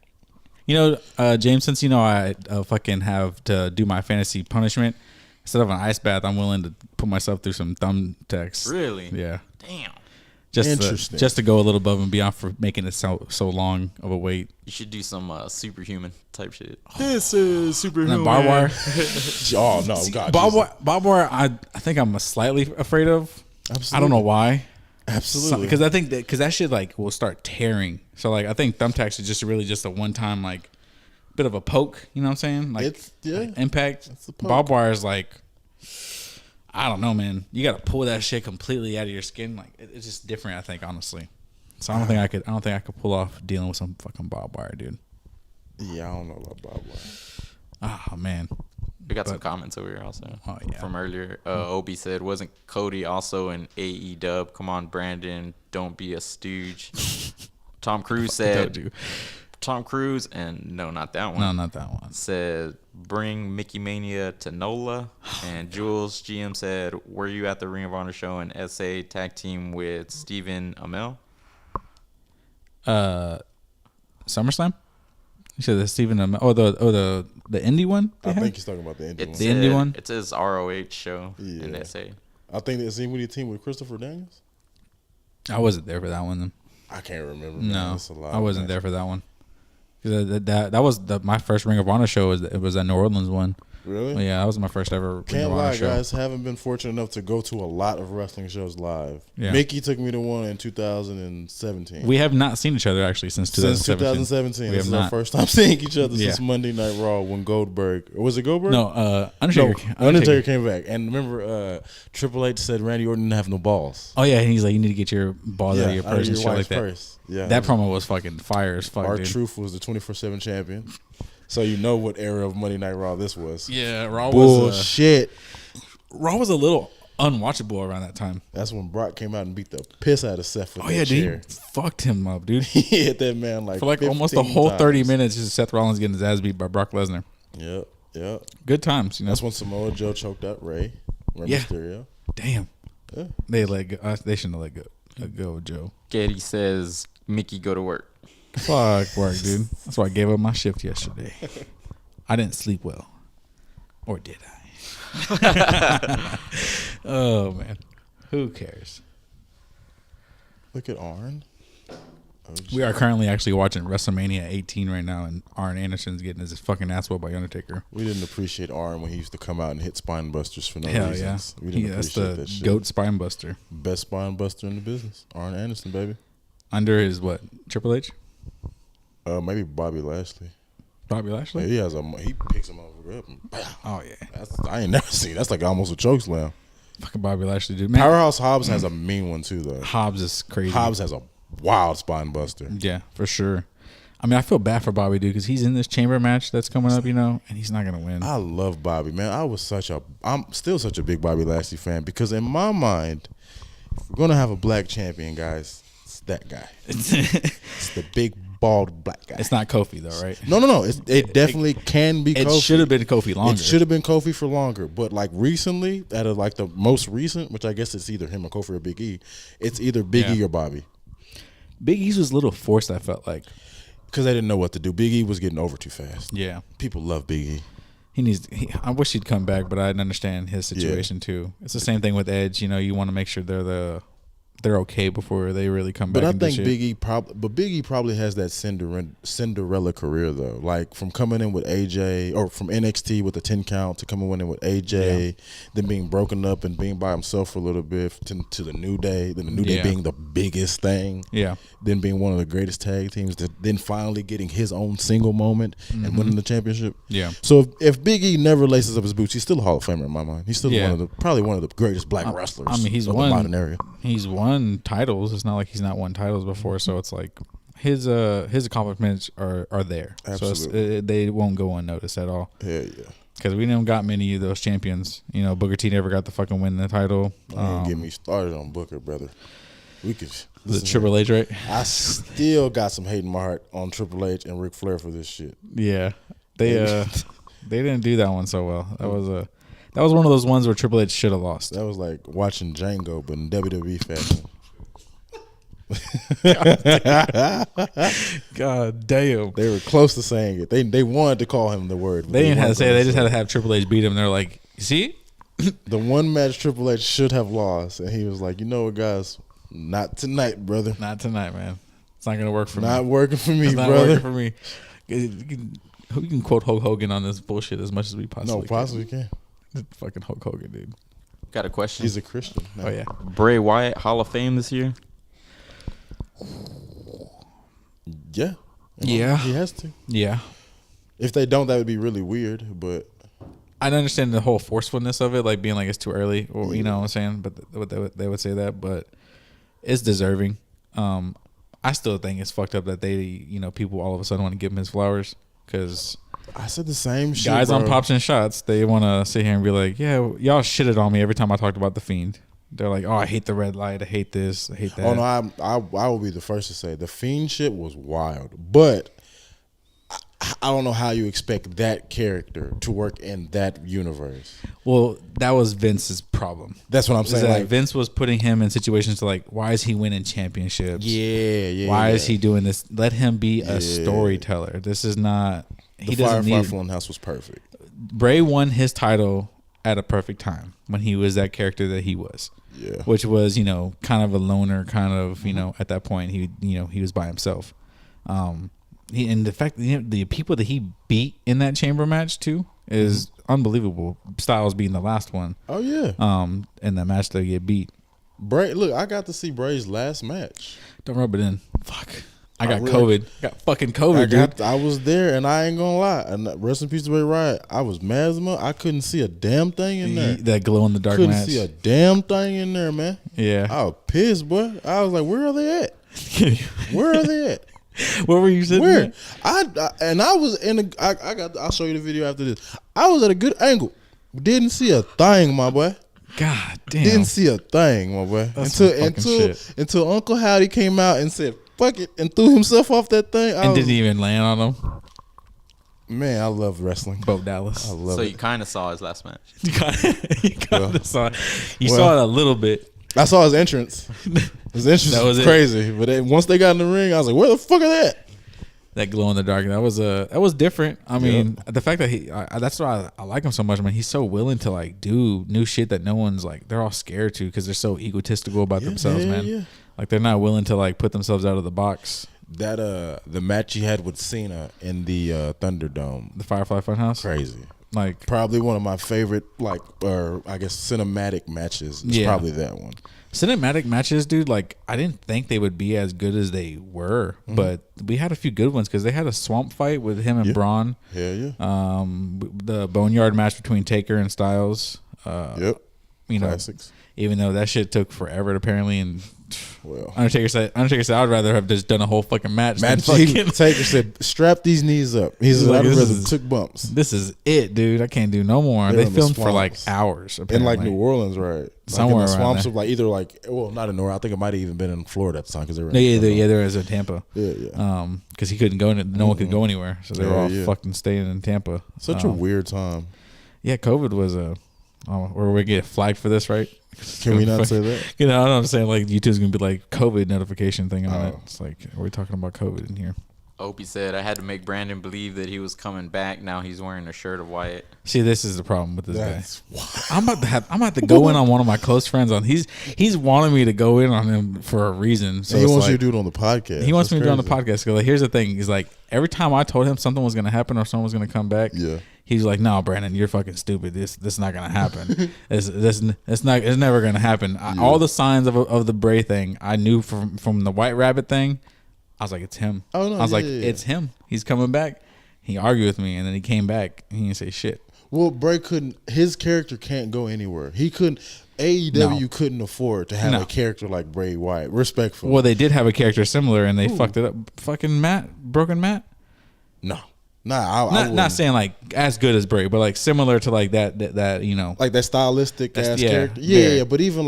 You know, James, since you know I fucking have to do my fantasy punishment, instead of an ice bath, I'm willing to put myself through some thumbtacks. Really? Yeah. Damn. Just to go a little above and beyond for making it so long of a wait. You should do some superhuman type shit. This is superhuman. Barbed wire. Oh no, God. Barbed wire. I think I'm slightly afraid of. Absolutely. I don't know why. Absolutely. Because I think that shit like will start tearing. So like I think thumbtacks is just really just a one time like bit of a poke. You know what I'm saying? Like impact. Barbed wire is like, I don't know, man. You got to pull that shit completely out of your skin. Like it's just different, I think, honestly. So I don't think I could pull off dealing with some fucking barbed wire, dude. Yeah, I don't know about barbed wire. Oh man. We got some comments over here also from earlier. Obi said, "Wasn't Cody also an AE dub? Come on, Brandon, don't be a stooge." Tom Cruise said, Tom Cruise, and no, not that one. No, not that one. Said, "Bring Mikkimania to NOLA." And Jules GM said, "Were you at the Ring of Honor show and SA tag team with Stephen Amell?" SummerSlam? You said the Stephen Amell. Oh, the indie one? I think he's talking about the indie one. The indie one? It says ROH show in SA. I think that's when he teamed with Christopher Daniels. I wasn't there for that one then. I can't remember. No, I wasn't there for that one. That was my first Ring of Honor show. It was that New Orleans one. Really? Well, yeah, that was my first ever Ring of Honor show. Guys. Haven't been fortunate enough to go to a lot of wrestling shows live. Yeah. Mickey took me to one in 2017. We have not seen each other actually since 2017. Since 2017. This is our first time seeing each other since Monday Night Raw when Goldberg. Was it Goldberg? No, Undertaker came back. And remember, Triple H said Randy Orton didn't have no balls. Oh, yeah. And he's like, you need to get your balls out of your purse and shit like that. Purse. Yeah, that promo was fucking fire as fuck. R-Truth was the 24/7 champion. So you know what era of Monday Night Raw this was. Yeah, Raw bullshit. Raw was a little unwatchable around that time. That's when Brock came out and beat the piss out of Seth with that dude, chair. he fucked him up, dude. He hit that man like for like almost the whole 30 minutes. Just Seth Rollins getting his ass beat by Brock Lesnar. Yep. Good times, you know. That's when Samoa Joe choked out Ray. Mysterio. Damn. Yeah. They shouldn't have let go of Joe. Getty says, "Mickey, go to work." Fuck work, dude. That's why I gave up my shift yesterday. I didn't sleep well. Or did I? Oh, man. Who cares? Look at Arn. We are currently actually watching WrestleMania 18 right now, and Arn Anderson's getting his fucking ass whooped by Undertaker. We didn't appreciate Arn when he used to come out and hit spine busters for no reasons. Yeah. We didn't appreciate that shit. GOAT spine buster. Best spine buster in the business. Arn Anderson, baby. Under his what? Triple H? Maybe Bobby Lashley. Bobby Lashley? Yeah, he picks him up and bam. Oh, yeah. I ain't never seen. That's like almost a choke slam. Fucking Bobby Lashley, dude. Man. Powerhouse Hobbs has a mean one too, though. Hobbs is crazy. Hobbs has a wild spine buster. Yeah, for sure. I mean, I feel bad for Bobby, dude, because he's in this chamber match that's coming up, and he's not gonna win. I love Bobby, man. I'm still such a big Bobby Lashley fan because in my mind, if we're gonna have a black champion, guys, it's that guy. It's the big bald black guy. It's not Kofi though, right? No. It definitely can be. Kofi. It should have been Kofi longer. It should have been Kofi for longer, but like recently, out of like the most recent, which I guess it's either him or Kofi or Big E, it's either Big E or Bobby. Big E's was a little forced. I felt like. Because they didn't know what to do. Big E was getting over too fast. Yeah. People love Big E. I wish he'd come back, but I understand his situation too. It's the same thing with Edge. You want to make sure they're okay before they really come back. But I think Big E probably has that Cinderella career though. Like from coming in with AJ or from NXT with the 10 count to coming in with AJ, then being broken up and being by himself for a little bit to the New Day. Then the New Day being the biggest thing. Yeah. Then being one of the greatest tag teams. Then finally getting his own single moment and winning the championship. Yeah. So if Big E never laces up his boots, he's still a Hall of Famer in my mind. He's still probably one of the greatest black wrestlers. I mean, of the modern era. He's won titles. It's not like he's not won titles before, so it's like his accomplishments are there. Absolutely. So they won't go unnoticed at all. Hell yeah. Because we didn't got many of those champions. Booker T never got the fucking win the title. Don't get me started on Booker, brother. We could. The Triple H, right? I still got some hate in my heart on Triple H and Ric Flair for this shit. Yeah, they didn't do that one so well. That was one of those ones where Triple H should have lost. That was like watching Django, but in WWE fashion. God damn. They were close to saying it. They wanted to call him the word. They didn't have to say it. They just had to have Triple H beat him. They're like, you see? The one match Triple H should have lost. And he was like, you know what, guys? Not tonight, brother. Not tonight, man. It's not going to work for me. Not working for me, it's brother. Not working for me. We can quote Hulk Hogan on this bullshit as much as we possibly can. Fucking Hulk Hogan, dude. Got a question. He's a Christian. No. Oh, yeah. Bray Wyatt, Hall of Fame this year? Yeah. Yeah. He has to. Yeah. If they don't, that would be really weird, but I understand the whole forcefulness of it, like being like it's too early, or you know what I'm saying. But they would say that, but it's deserving. I still think it's fucked up that people all of a sudden want to give him his flowers because I said the same shit. Guys on Pops and Shots, they want to sit here and be like, yeah, y'all shitted on me every time I talked about the Fiend. They're like, oh, I hate the red light, I hate this, I hate that. Oh no, I will be the first to say the Fiend shit was wild, but I don't know how you expect that character to work in that universe. Well, that was Vince's problem. That's what I'm saying. Like, Vince was putting him in situations to like, why is he winning championships? Yeah. Why is he doing this? Let him be a storyteller. This is not. He doesn't need. The Funhouse was perfect. Bray won his title at a perfect time when he was that character that he was. Yeah. Which was, kind of a loner, kind of, at that point he was by himself. And the fact that the people that he beat in that chamber match too is unbelievable. Styles being the last one. Oh yeah. In that match they get beat. Bray, look, I got to see Bray's last match. Don't rub it in. Fuck. I got COVID. Got fucking COVID, dude. I was there, and I ain't gonna lie. And rest in peace to Bray Wyatt. I was mad as much. I couldn't see a damn thing in there. That glow in the dark match. Couldn't see a damn thing in there, man. Yeah. I was pissed, boy. I was like, where are they at? Where are they at? Where were you sitting? Where? I was in I'll show you the video after this. I was at a good angle. Didn't see a thing, my boy. God damn. Didn't see a thing, my boy. Until Uncle Howdy came out and said, fuck it, and threw himself off that thing. And didn't even land on him. Man, I love wrestling. Bo Dallas. I love it. So you kind of saw his last match. You kind of saw it. You saw it a little bit. I saw his entrance. His entrance was crazy. But then once they got in the ring, I was like, where the fuck are they at? That glow in the dark. That was different. I mean, the fact that that's why I like him so much. I mean, he's so willing to like do new shit that no one's like. They're all scared to because they're so egotistical about themselves, man. Yeah. Like they're not willing to like put themselves out of the box. That the match he had with Cena in the Thunderdome, the Firefly Funhouse, crazy. Like probably one of my favorite, or I guess cinematic matches. Is probably that one. Cinematic matches, dude. Like I didn't think they would be as good as they were, but we had a few good ones because they had a swamp fight with him and Braun. Hell yeah. The Boneyard match between Taker and Styles. Classics. Even though that shit took forever apparently, and Undertaker said I'd rather have just done a whole fucking match. Taker said, "Strap these knees up." He's like, "I'd rather took bumps." This is it, dude. I can't do no more. They filmed for like hours apparently. In New Orleans, right? Somewhere in the swamps there. of not in New Orleans. I think it might have even been in Florida at the time because they were. There was in Tampa. Yeah. Because he couldn't go. No one could go anywhere, so they were all fucking staying in Tampa. Such a weird time. Yeah, COVID was or we get flagged for this, right? Can we not say that? You know what I'm saying? Like YouTube's gonna be like COVID notification thing on it. It's like, are we talking about COVID in here? Opie said, I had to make Brandon believe that he was coming back. Now he's wearing a shirt of Wyatt. See, this is the problem with this guy. I'm about to go in on one of my close friends on. He's wanting me to go in on him for a reason. So he wants you to do it on the podcast. He wants me to do it on the podcast. Because here's the thing. He's like, every time I told him something was going to happen or someone was going to come back, he's like, no, Brandon, you're fucking stupid. This is not going to happen. It's never going to happen. All the signs of the Bray thing, I knew from the White Rabbit thing. I was like, it's him. Oh, no, I was it's him. He's coming back. He argued with me, and then he came back. And he didn't say shit. Well, Bray couldn't. His character can't go anywhere. He couldn't. AEW couldn't afford to have a character like Bray Wyatt. Respectfully. Well, they did have a character similar, and they fucked it up. Fucking Broken Matt. No. Not saying like as good as Bray, but like similar to like that like that stylistic ass character. Yeah. But even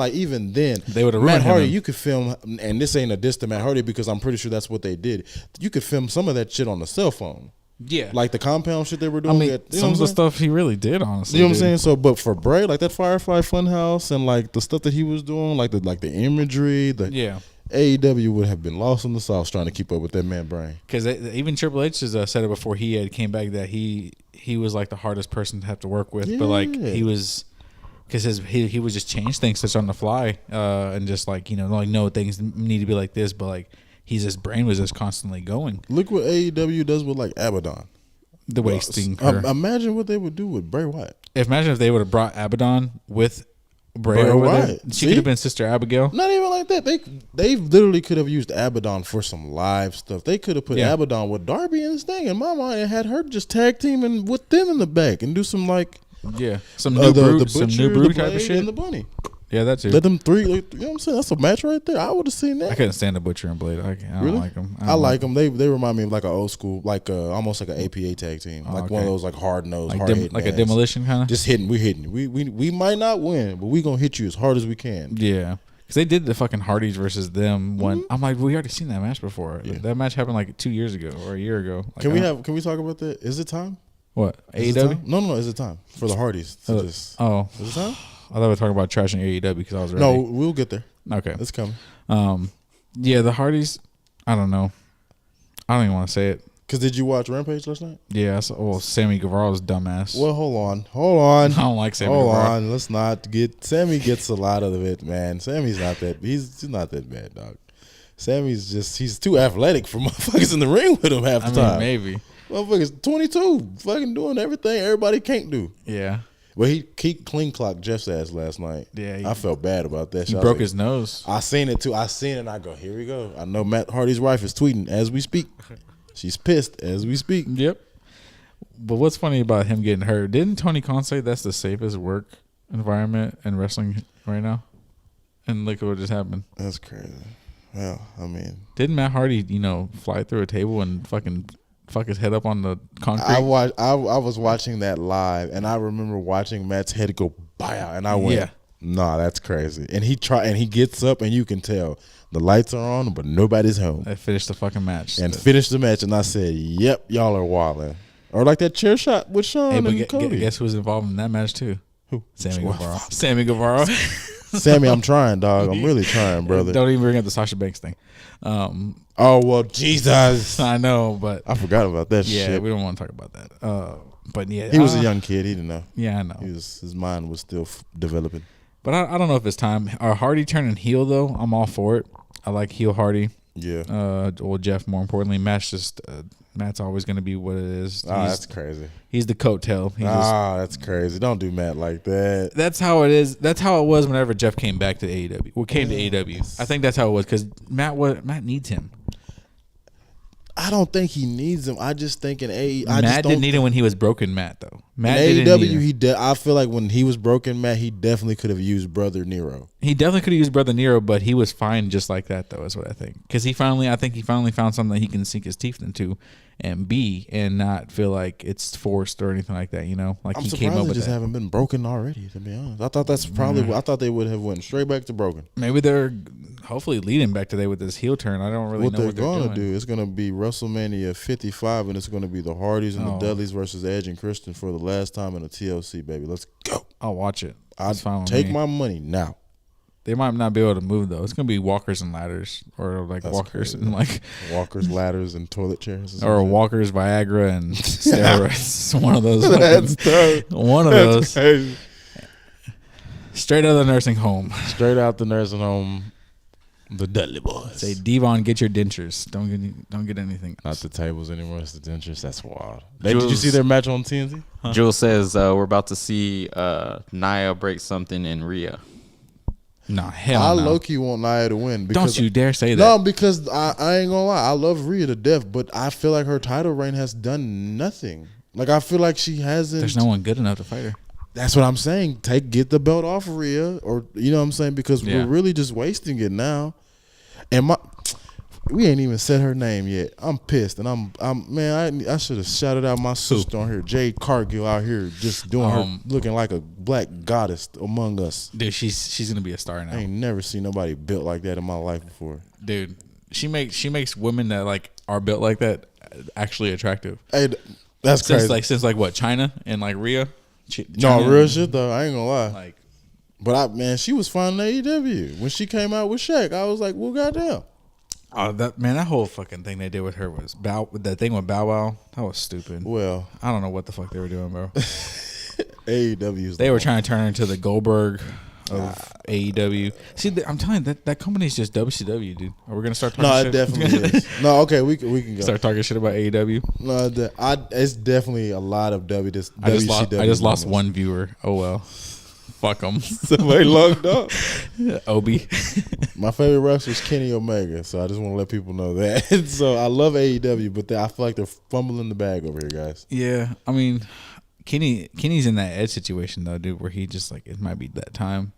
then, they would have Matt ruined Hardy. him. You could film, and this ain't a diss to Matt Hardy because I'm pretty sure that's what they did. You could film some of that shit on the cell phone. Yeah, like the compound shit they were doing. I mean, some of the stuff he really did, honestly. You know what I'm saying? So, but for Bray, like that Firefly Funhouse and like the stuff that he was doing, like the imagery, AEW would have been lost in the sauce trying to keep up with that man Brain. Because even Triple H has said it before he had came back that he was like the hardest person to have to work with. But like he was, because he would just change things such on the fly and just like no things need to be like this, but like his brain was just constantly going. Look what AEW does with like Abaddon. The wasting. Imagine what they would do with Bray Wyatt. Imagine if they would have brought Abaddon with Bray over there. She could have been Sister Abigail. Not even like that. They literally could have used Abaddon for some live stuff. They could have put Abaddon with Darby and Sting in my mind and had her just tag teaming with them in the back and do some like some new brew type of shit. And the Bunny. Yeah, that's it. Let them three. You know what I'm saying? That's a match right there. I would have seen that. I couldn't stand the Butcher and Blade. I don't like them. I like them. They remind me of like an old school, like almost like an APA tag team, one of those like hard nosed, like a demolition kind of. Just hitting. We hitting. We might not win, but we gonna hit you as hard as we can. Yeah, because they did the fucking Hardys versus them one. Mm-hmm. I'm like, we already seen that match before. Yeah. That match happened like 2 years ago or a year ago. Like, Can we talk about that? Is it time? What AEW? No. Is it time for the Hardys? Is it time? I thought we were talking about trashing AEW because I was ready. No, we'll get there. Okay. It's coming. Yeah, the Hardys, I don't know. I don't even want to say it. Because did you watch Rampage last night? Yeah. Sammy Guevara's dumbass. Well, hold on. I don't like Sammy Guevara. Hold on. Let's not get... Sammy gets a lot of it, man. Sammy's not that... He's not that bad, dog. Sammy's just... He's too athletic for motherfuckers in the ring with him half the time. Maybe. Motherfuckers 22. Fucking doing everything everybody can't do. Yeah. Well, he clean clocked Jeff's ass last night. Yeah, I felt bad about that. He broke his nose. I seen it too. And I go, here we go. I know Matt Hardy's wife is tweeting as we speak. She's pissed as we speak. Yep. But what's funny about him getting hurt? Didn't Tony Khan say that's the safest work environment in wrestling right now? And look at what just happened. That's crazy. Well, I mean, didn't Matt Hardy, fly through a table and fucking fuck his head up on the concrete? I was watching that live, and I remember watching Matt's head go bow, and I went, "Nah, that's crazy." And he gets up, and you can tell the lights are on, but nobody's home. They finished the fucking match. Finished the match, and I said, "Yep, y'all are wilding." Or like that chair shot with Sean and Cody. Guess who's involved in that match too? Who? Sammy Guevara. Sammy Guevara. Sammy, I'm trying, dog. I'm really trying, brother. Don't even bring up the Sasha Banks thing. Oh, well, Jesus. I know, but I forgot about that shit. Yeah, we don't want to talk about that. But yeah. He was a young kid. He didn't know. Yeah, I know. His mind was still developing. But I don't know if it's time. Hardy turning heel, though, I'm all for it. I like heel Hardy. Well, Jeff, more importantly, Matt's always going to be what it is. That's crazy. He's the coattail. That's crazy. Don't do Matt like that. That's how it is. That's how it was whenever Jeff came back to AEW. Well, came to AEW. I think that's how it was because Matt needs him. I don't think he needs him. I just think in AEW. Matt didn't need him when he was broken Matt, though. Matt in AEW, I feel like when he was broken Matt, he definitely could have used Brother Nero. He definitely could have used Brother Nero, but he was fine just like that, though, is what I think. Because I think he finally found something that he can sink his teeth into and be and not feel like it's forced or anything like that, you know? Like I'm he surprised came up they with just haven't been broken already, to be honest. I thought that's probably I thought they would have went straight back to broken. Maybe they're hopefully leading back today with this heel turn. I don't really know what they're going to do. It's going to be WrestleMania 55, and it's going to be the Hardys and the Dudleys versus Edge and Christian for the last time in a TLC, baby. Let's go. I'll watch it. I'll take my money now. They might not be able to move though. It's gonna be walkers and ladders, or like That's walkers crazy. and like walkers, ladders, and toilet chairs, or walkers, Viagra, and steroids. One of those. That's tough. One of those. Crazy. Straight out of the nursing home. Straight out the nursing home. The Dudley Boys. Say, Devon, get your dentures. Don't get anything else. Not the tables anymore. It's the dentures. That's wild. Did you see their match on TNT? Huh? Jules says we're about to see Nia break something in Rhea. Nah, hell I no. low-key want Nia to win. Because, don't you dare say that. No, because I ain't gonna lie. I love Rhea to death, but I feel like her title reign has done nothing. Like, I feel like she hasn't. There's no one good enough to fight her. That's what I'm saying. Get the belt off of Rhea, or you know what I'm saying? Because we're really just wasting it now. And we ain't even said her name yet. I'm pissed, and I should have shouted out my sister on here, Jade Cargill, out here just doing her looking like a black goddess among us. Dude, she's gonna be a star now. I ain't never seen nobody built like that in my life before. Dude, she makes women that like are built like that actually attractive. Hey, that's crazy. Since what, China and like Rhea. No, real shit though. I ain't gonna lie. But she was fine in AEW when she came out with Shaq. I was like, well, goddamn. Oh, that whole fucking thing they did with her was that thing with Bow Wow. That was stupid. Well, I don't know what the fuck they were doing, bro. AEW's. They were trying to turn her into the Goldberg of AEW. See, I'm telling you, that company's just WCW, dude. Are we gonna start talking shit? No, it definitely is. No, okay, we can go. Start talking shit about AEW? No, it's definitely a lot of WCW. I just lost one viewer. Oh well. Fuck them. Somebody logged up. Obi. My favorite wrestler is Kenny Omega, so I just want to let people know that. So I love AEW, but I feel like they're fumbling the bag over here, guys. Yeah, I mean, Kenny's in that Edge situation though, dude, where he just like it might be that time.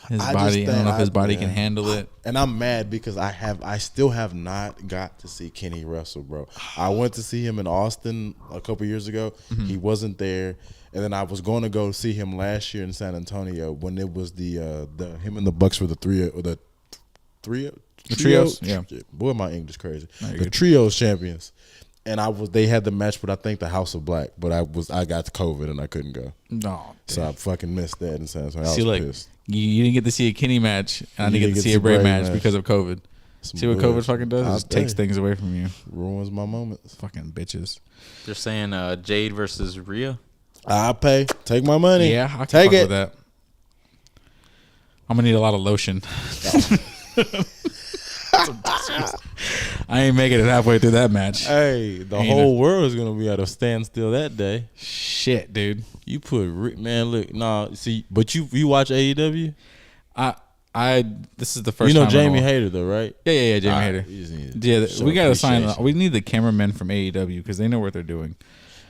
I don't know if his body can handle it. And I'm mad because I still have not got to see Kenny wrestle, bro. I went to see him in Austin a couple years ago. Mm-hmm. He wasn't there. And then I was going to go see him last year in San Antonio when it was the him and the Bucks were the trios. Yeah. Boy, my English crazy. The trios champions. And they had the match, but I think the House of Black. But I got COVID and I couldn't go. No, so I fucking missed that in San Antonio. I was pissed. You didn't get to see a Kenny match, and I didn't get to see a Bray match because of COVID. See what COVID fucking does? It just takes things away from you. Ruins my moments. Fucking bitches. They're saying Jade versus Rhea. I pay. Take my money. Yeah, I can take fuck it. with that. I'm gonna need a lot of lotion. I ain't making it halfway through that match. Hey, the whole world is gonna be at a standstill that day. Shit, dude. You put see, but you watch AEW? This is the first. You know Jamie Hayter though, right? Yeah, Jamie Hayter. Yeah, we gotta sign. We need the cameramen from AEW because they know what they're doing.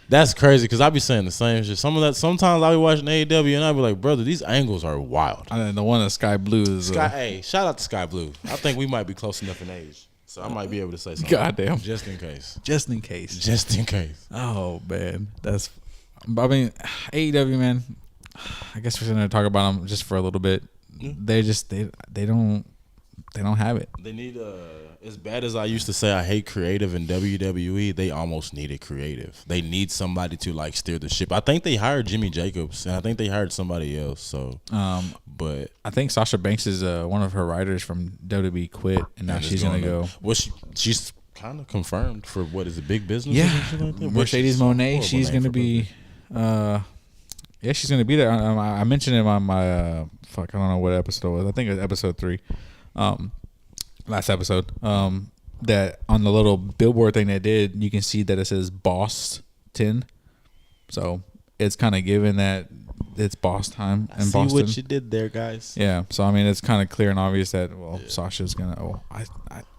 That's crazy because I be saying the same shit. Sometimes I be watching AEW and I be like, brother, these angles are wild. And the one that's Sky Blue is hey, shout out to Sky Blue. I think we might be close enough in age, so I might be able to say something. Goddamn, just in case. Just in case. Just in case. Oh man, AEW, man. I guess we're gonna talk about them just for a little bit. They don't have it. They need as bad as I used to say I hate creative in WWE, they almost need it creative. They need somebody to like steer the ship. I think they hired Jimmy Jacobs and I think they hired somebody else. So but I think Sasha Banks is one of her writers from WWE quit and now she's gonna go. Well, she's kind of confirmed for what is it, Big Business? Yeah, or something like that? Mercedes Moné. She's gonna be she's gonna be there. I mentioned it on my I don't know what episode it was. I think it was episode 3. Last episode. that on the little billboard thing they did, you can see that it says Boston. So it's kind of given that it's boss time in Boston. See what you did there, guys. Yeah. So I mean, it's kind of clear and obvious that Sasha's gonna.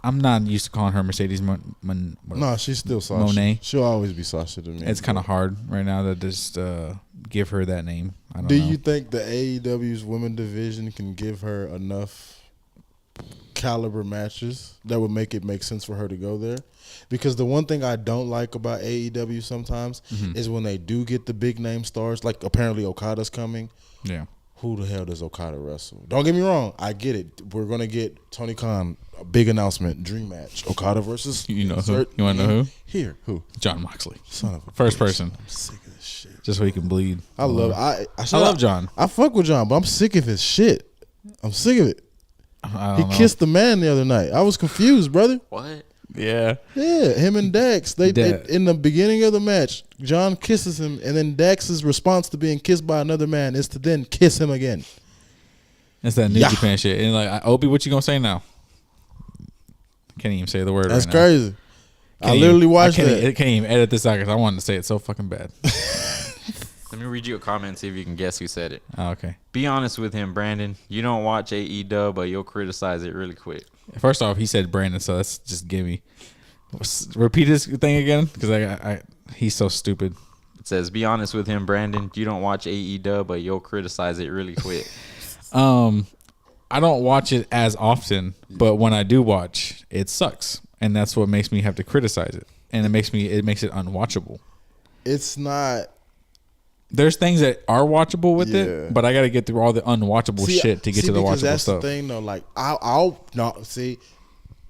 I'm not used to calling her Mercedes. No, she's still Sasha. Monet. She'll always be Sasha to me. It's kind of hard right now to just give her that name. I don't Do know. you think the AEW's women division can give her enough caliber matches that would make sense for her to go there? Because the one thing I don't like about AEW sometimes is when they do get the big name stars, like apparently Okada's coming. Yeah. Who the hell does Okada wrestle? Don't get me wrong. I get it. We're going to get Tony Khan, a big announcement, dream match. Okada versus... You know who? You want to know who? Here. Who? John Moxley. Son of a First bitch. person. I'm sick of this shit. Just so he can bleed. I love John. I fuck with John, but I'm sick of his shit. I'm sick of it. He kissed the man the other night. I was confused, brother. What? Yeah. Yeah, him and Dax. They in the beginning of the match, John kisses him, and then Dax's response to being kissed by another man is to then kiss him again. It's that New Japan shit. And like, Obi, what you gonna say now? Can't even say the word. That's right crazy. Now. I literally watched that. I can't even edit this out because I wanted to say it so fucking bad. Let me read you a comment and see if you can guess who said it. Oh, okay. Be honest with him, Brandon. You don't watch AEW, but you'll criticize it really quick. First off, he said Brandon, so that's just gimme. Repeat his thing again, because he's so stupid. It says, be honest with him, Brandon. You don't watch AEW, but you'll criticize it really quick. I don't watch it as often, but when I do watch, it sucks, and that's what makes me have to criticize it, and it makes it unwatchable. It's not. There's things that are watchable with it, but I got to get through all the unwatchable shit to get to the watchable that's stuff. The thing, though. Like I'll not see.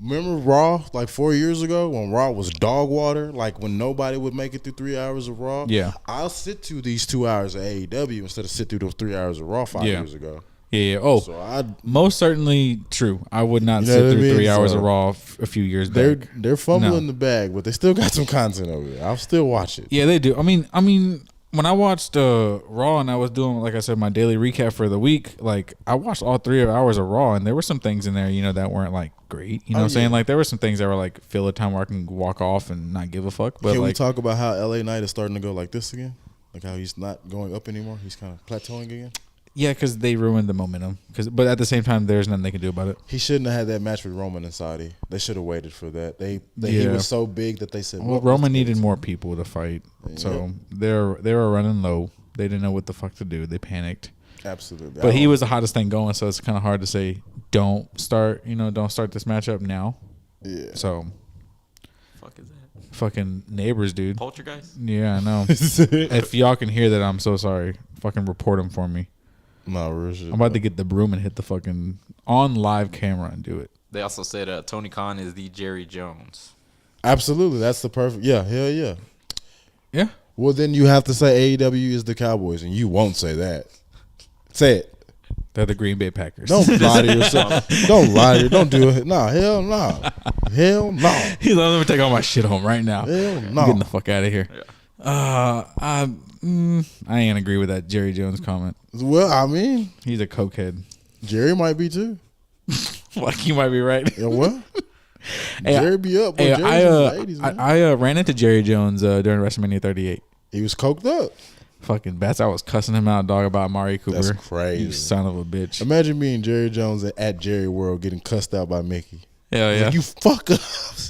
Remember Raw like 4 years ago when Raw was dog water? Like when nobody would make it through 3 hours of Raw? Yeah. I'll sit through these 2 hours of AEW instead of sit through those 3 hours of Raw 5 years ago. Yeah. Oh, so most certainly true. I would not sit through 3 hours of Raw a few years back. They're fumbling the bag, but they still got some content over there. I'll still watch it. Yeah, they do. I mean, when I watched Raw and I was doing, like I said, my daily recap for the week, like I watched all 3 hours of Raw, and there were some things in there, that weren't like great. You know what I'm saying? Like there were some things that were like filler time where I can walk off and not give a fuck. But can we talk about how LA Knight is starting to go like this again? Like how he's not going up anymore? He's kind of plateauing again? Yeah, because they ruined the momentum. But at the same time, there's nothing they can do about it. He shouldn't have had that match with Roman and Saudi. They should have waited for that. He was so big that they said. Well, Roman needed more people to fight, so they were running low. They didn't know what the fuck to do. They panicked. Absolutely. But he was the hottest thing going, so it's kind of hard to say don't start this matchup now. Yeah. So. Fuck is that? Fucking neighbors, dude. Poltergeist? Yeah, I know. If y'all can hear that, I'm so sorry. Fucking report them for me. No, real shit. I'm about to get the broom and hit the fucking on live camera and do it. They also said Tony Khan is the Jerry Jones. Absolutely. That's the perfect. Yeah, hell yeah. Yeah. Well, then you have to say AEW is the Cowboys, and you won't say that. Say it. They're the Green Bay Packers. Don't lie to yourself. Don't lie to Don't do it. Nah, hell no. Hell no. He's like, let me take all my shit home right now. Hell no. I'm getting the fuck out of here. Yeah. I ain't agree with that Jerry Jones comment. Well, I mean, he's a cokehead. Jerry might be too. Like you might be right. Yeah, what? Hey, Jerry be up. Hey, I ran into Jerry Jones during WrestleMania 38. He was coked up. Fucking bats. I was cussing him out, dog, about Mari Cooper. That's crazy. You son of a bitch. Imagine being Jerry Jones at Jerry World getting cussed out by Mickey. Hell yeah. Like, you fuck up.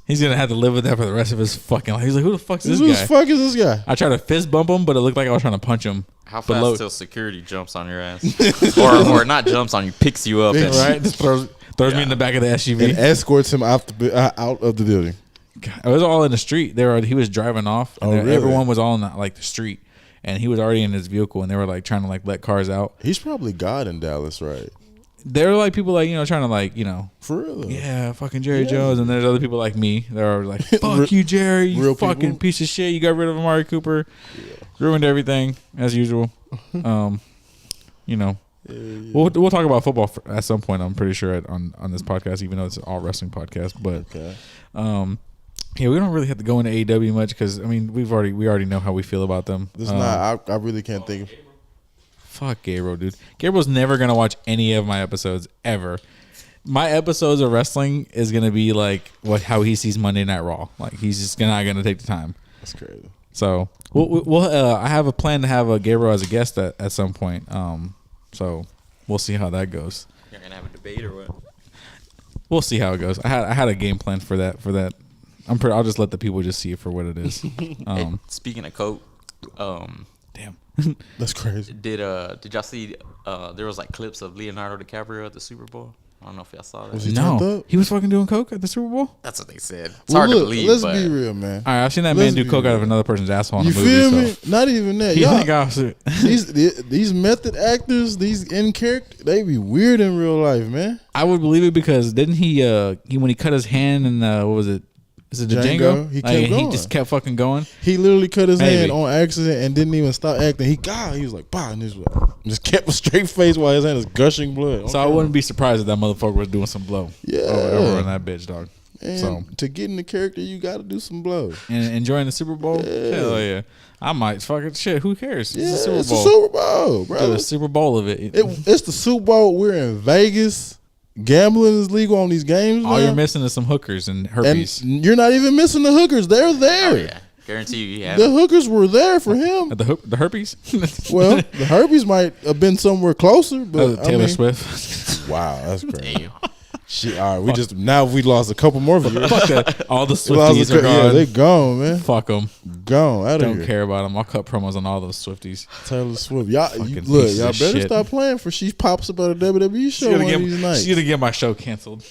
He's going to have to live with that for the rest of his fucking life. He's like, who the fuck is this guy? Who the fuck is this guy? I tried to fist bump him, but it looked like I was trying to punch him. How fast till security jumps on your ass? or not jumps on you, picks you up. Right? Just throws me in the back of the SUV. And escorts him out of the building. God, it was all in the street. He was driving off. And really? Everyone was all in the street. And he was already in his vehicle, and they were like trying to let cars out. He's probably God in Dallas, right? There are people trying to for real though. Yeah, fucking Jerry Jones, and there's other people like me that are like, fuck you, Jerry, you fucking people. Piece of shit. You got rid of Amari Cooper, ruined everything as usual. We'll talk about football at some point. I'm pretty sure on this podcast, even though it's an all wrestling podcast. But yeah, we don't really have to go into AEW much because we already know how we feel about them. I really can't think of. Fuck Gabriel, dude. Gabriel's never gonna watch any of my episodes ever. my episodes of wrestling is gonna be like how he sees Monday Night Raw. Like he's just not gonna take the time. That's crazy. So I have a plan to have Gabriel as a guest at some point. So we'll see how that goes. You're gonna have a debate or what? We'll see how it goes. I had a game plan for that. I'll just let the people just see it for what it is. Hey, speaking of Coke, damn, that's crazy. Did y'all see? There was like clips of Leonardo DiCaprio at the Super Bowl. I don't know if y'all saw that. Was he turned up? He was fucking doing coke at the Super Bowl. That's what they said. It's hard to believe. Let's be real, man. All right, I've seen that man do coke out of another person's asshole in a movie. You feel me? Not even that. You Y'all, think these method actors, these in character, they be weird in real life, man. I would believe it because didn't he when he cut his hand and what was it? Is it the Django? He kept going. He just kept fucking going. He literally cut his hand on accident and didn't even stop acting. He was like, bah, and just kept a straight face while his hand is gushing blood. So I wouldn't be surprised if that motherfucker was doing some blow. Yeah, over on that bitch, dog. And so to get in the character, you got to do some blow. And enjoying the Super Bowl, hell yeah. I might fucking shit. Who cares? Yeah, it's the Super Bowl, bro. The Super Bowl of it. It's the Super Bowl. We're in Vegas. Gambling is legal on these games. All you're missing is some hookers and herpes. And you're not even missing the hookers. They're there. Oh, yeah. Guarantee you have the hookers were there for him. The herpes? Well, the herpes might have been somewhere closer. But Taylor Swift. Wow, that's crazy. Shit, all right, we lost a couple more viewers. Fuck that. All the Swifties are gone. Yeah, they gone, man. Fuck them. Gone out of here. Don't care about them. I'll cut promos on all those Swifties. Taylor Swift, y'all better stop playing for she pops up at a WWE show one of these nights. She's gonna get my show canceled.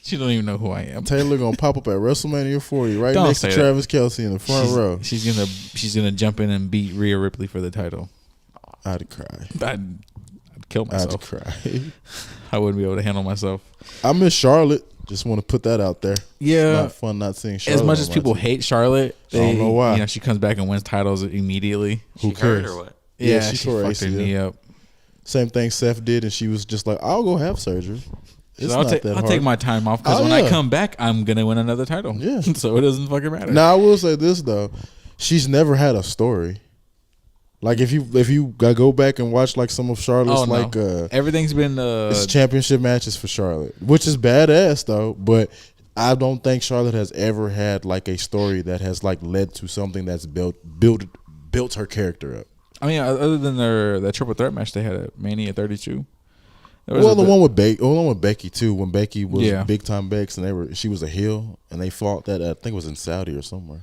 She don't even know who I am. Taylor gonna pop up at WrestleMania 40 right next to Travis Kelce in the front row. She's gonna jump in and beat Rhea Ripley for the title. I'd cry. I'd kill myself. I'd cry. I wouldn't be able to handle myself. I miss Charlotte. Just want to put that out there. Yeah, it's not fun not seeing Charlotte. As much as people hate Charlotte, I don't know why. She comes back and wins titles immediately. Who cares? Or what? Yeah, she tore her knee up. Same thing Seth did, and she was just like, "I'll go have surgery." I'll take my time off because when I come back, I'm gonna win another title. Yeah, so it doesn't fucking matter. Now I will say this though, she's never had a story. Like if you go back and watch like some of Charlotte's everything's been it's championship matches for Charlotte, which is badass though. But I don't think Charlotte has ever had like a story that has like led to something that's built her character up. I mean, other than that triple threat match they had at Mania 32. Well, the one with Becky too. When Becky was big time Bex and she was a heel and they fought that I think it was in Saudi or somewhere.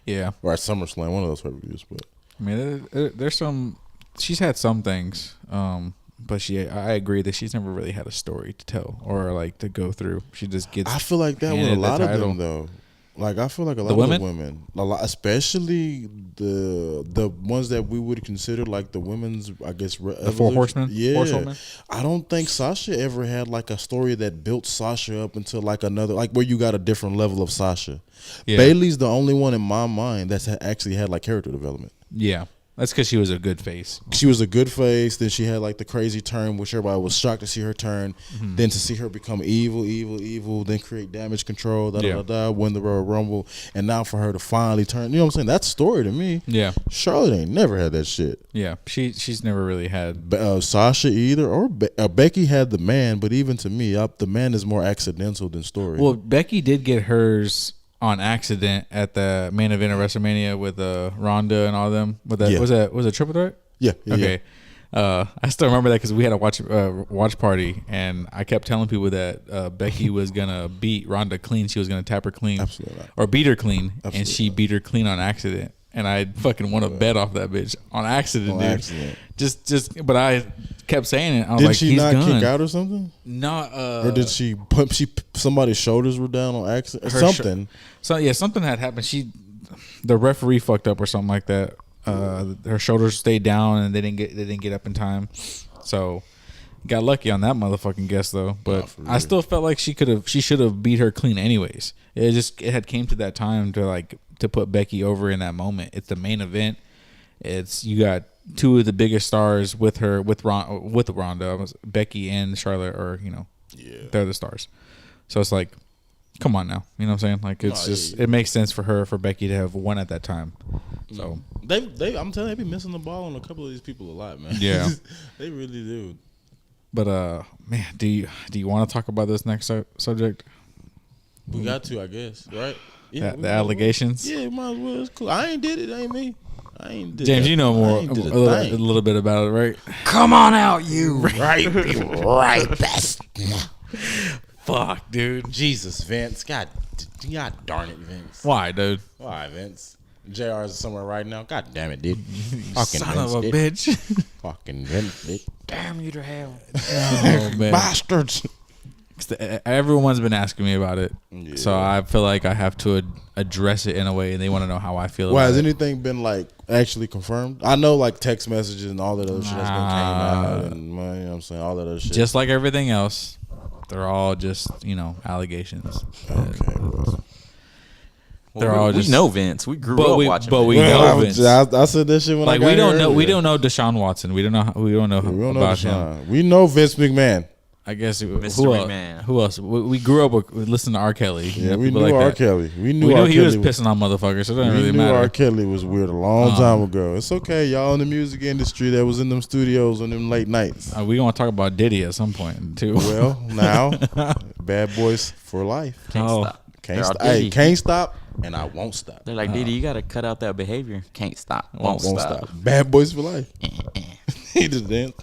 Yeah, or at SummerSlam, one of those pay-per-views. But I mean, there's some. She's had some things, but I agree that she's never really had a story to tell or like to go through. She just gets. I feel like that with a lot of them though. Like I feel like a lot of the women, especially the ones that we would consider like the women's, I guess, the Four Horsemen. Yeah, I don't think Sasha ever had like a story that built Sasha up into like another, like where you got a different level of Sasha. Yeah. Bayley's the only one in my mind that's actually had like character development. Yeah. That's because she was a good face. She was a good face. Then she had like the crazy turn, which everybody was shocked to see her turn. Mm-hmm. Then to see her become evil. Then create damage control. Win the Royal Rumble, and now for her to finally turn. You know what I'm saying? That's story to me. Yeah. Charlotte ain't never had that shit. Yeah. She's never really had Sasha either, or Becky had the man. But even to me, the man is more accidental than story. Well, Becky did get hers on accident at the main event of WrestleMania with Ronda and all them. Was it triple threat? Yeah. Okay. Yeah. I still remember that because we had a watch party, and I kept telling people that Becky was gonna beat Ronda clean. She was gonna tap her clean, or beat her clean, and she beat her clean on accident. And I fucking won a bet off that bitch on accident, dude. Accident. Just, but I kept saying it. I was did like, she not kick out or something? No. Or did she pump? Somebody's shoulders were down on accident. Something. Something had happened. The referee fucked up or something like that. Her shoulders stayed down and they didn't get up in time. So got lucky on that motherfucking guess though. But I still felt like she should have beat her clean anyways. It had came to that time to put Becky over in that moment. It's the main event. You got two of the biggest stars with her with Ronda. Becky and Charlotte are they're the stars. So it's like, come on now, you know what I'm saying? Like it makes sense for Becky to have won at that time. So I'm telling you, they be missing the ball on a couple of these people a lot, man. Yeah, they really do. But man, do you want to talk about this next subject? We got to, I guess, right? Yeah, the allegations. Yeah, might as well. It's cool. I ain't did it. Ain't me. I ain't did James, that. you know more I ain't did a little bit about it, right? Come on out, you. Right, right. Best. Fuck, dude. Jesus, Vince. God darn it, Vince. Why, dude? Why, Vince? JR is somewhere right now. God damn it, dude. Fucking Son Vince, of a dude. bitch. Fucking Vince, dude. Damn you to hell. Oh, man. Bastards. Everyone's been asking me about it, Yeah. so I feel like I have to address it in a way, and they want to know how I feel. Why about has it. anything been like actually confirmed? I know like text messages and all that other shit that's been came out, and you know what I'm saying, all that other shit. Just like everything else, they're all just allegations. Okay, well. They're all just. We know Vince. We grew up watching. But we Vince. know Vince. I said that shit when Like I got we don't here know. We earlier. don't know Deshaun Watson. We don't know. We don't know about him. Deshaun. We know Vince McMahon. I guess Mr. who else? McMahon. Who else? We grew up with listening to R. Kelly. Yeah, we people knew like R. that. Kelly. We knew We R. knew he Kelly was pissing on motherfuckers, so it doesn't We really knew matter. R. Kelly was weird a long time ago. It's okay, y'all in the music industry that was in them studios on them late nights. We gonna talk about Diddy at some point too. Well, now, Bad Boys for life. Can't stop. Can't They're all stop. Hey, Diddy. can't stop, and I won't stop. They're like, Diddy, you got to cut out that behavior. Can't stop. Won't stop. Bad Boys for life. He just dance.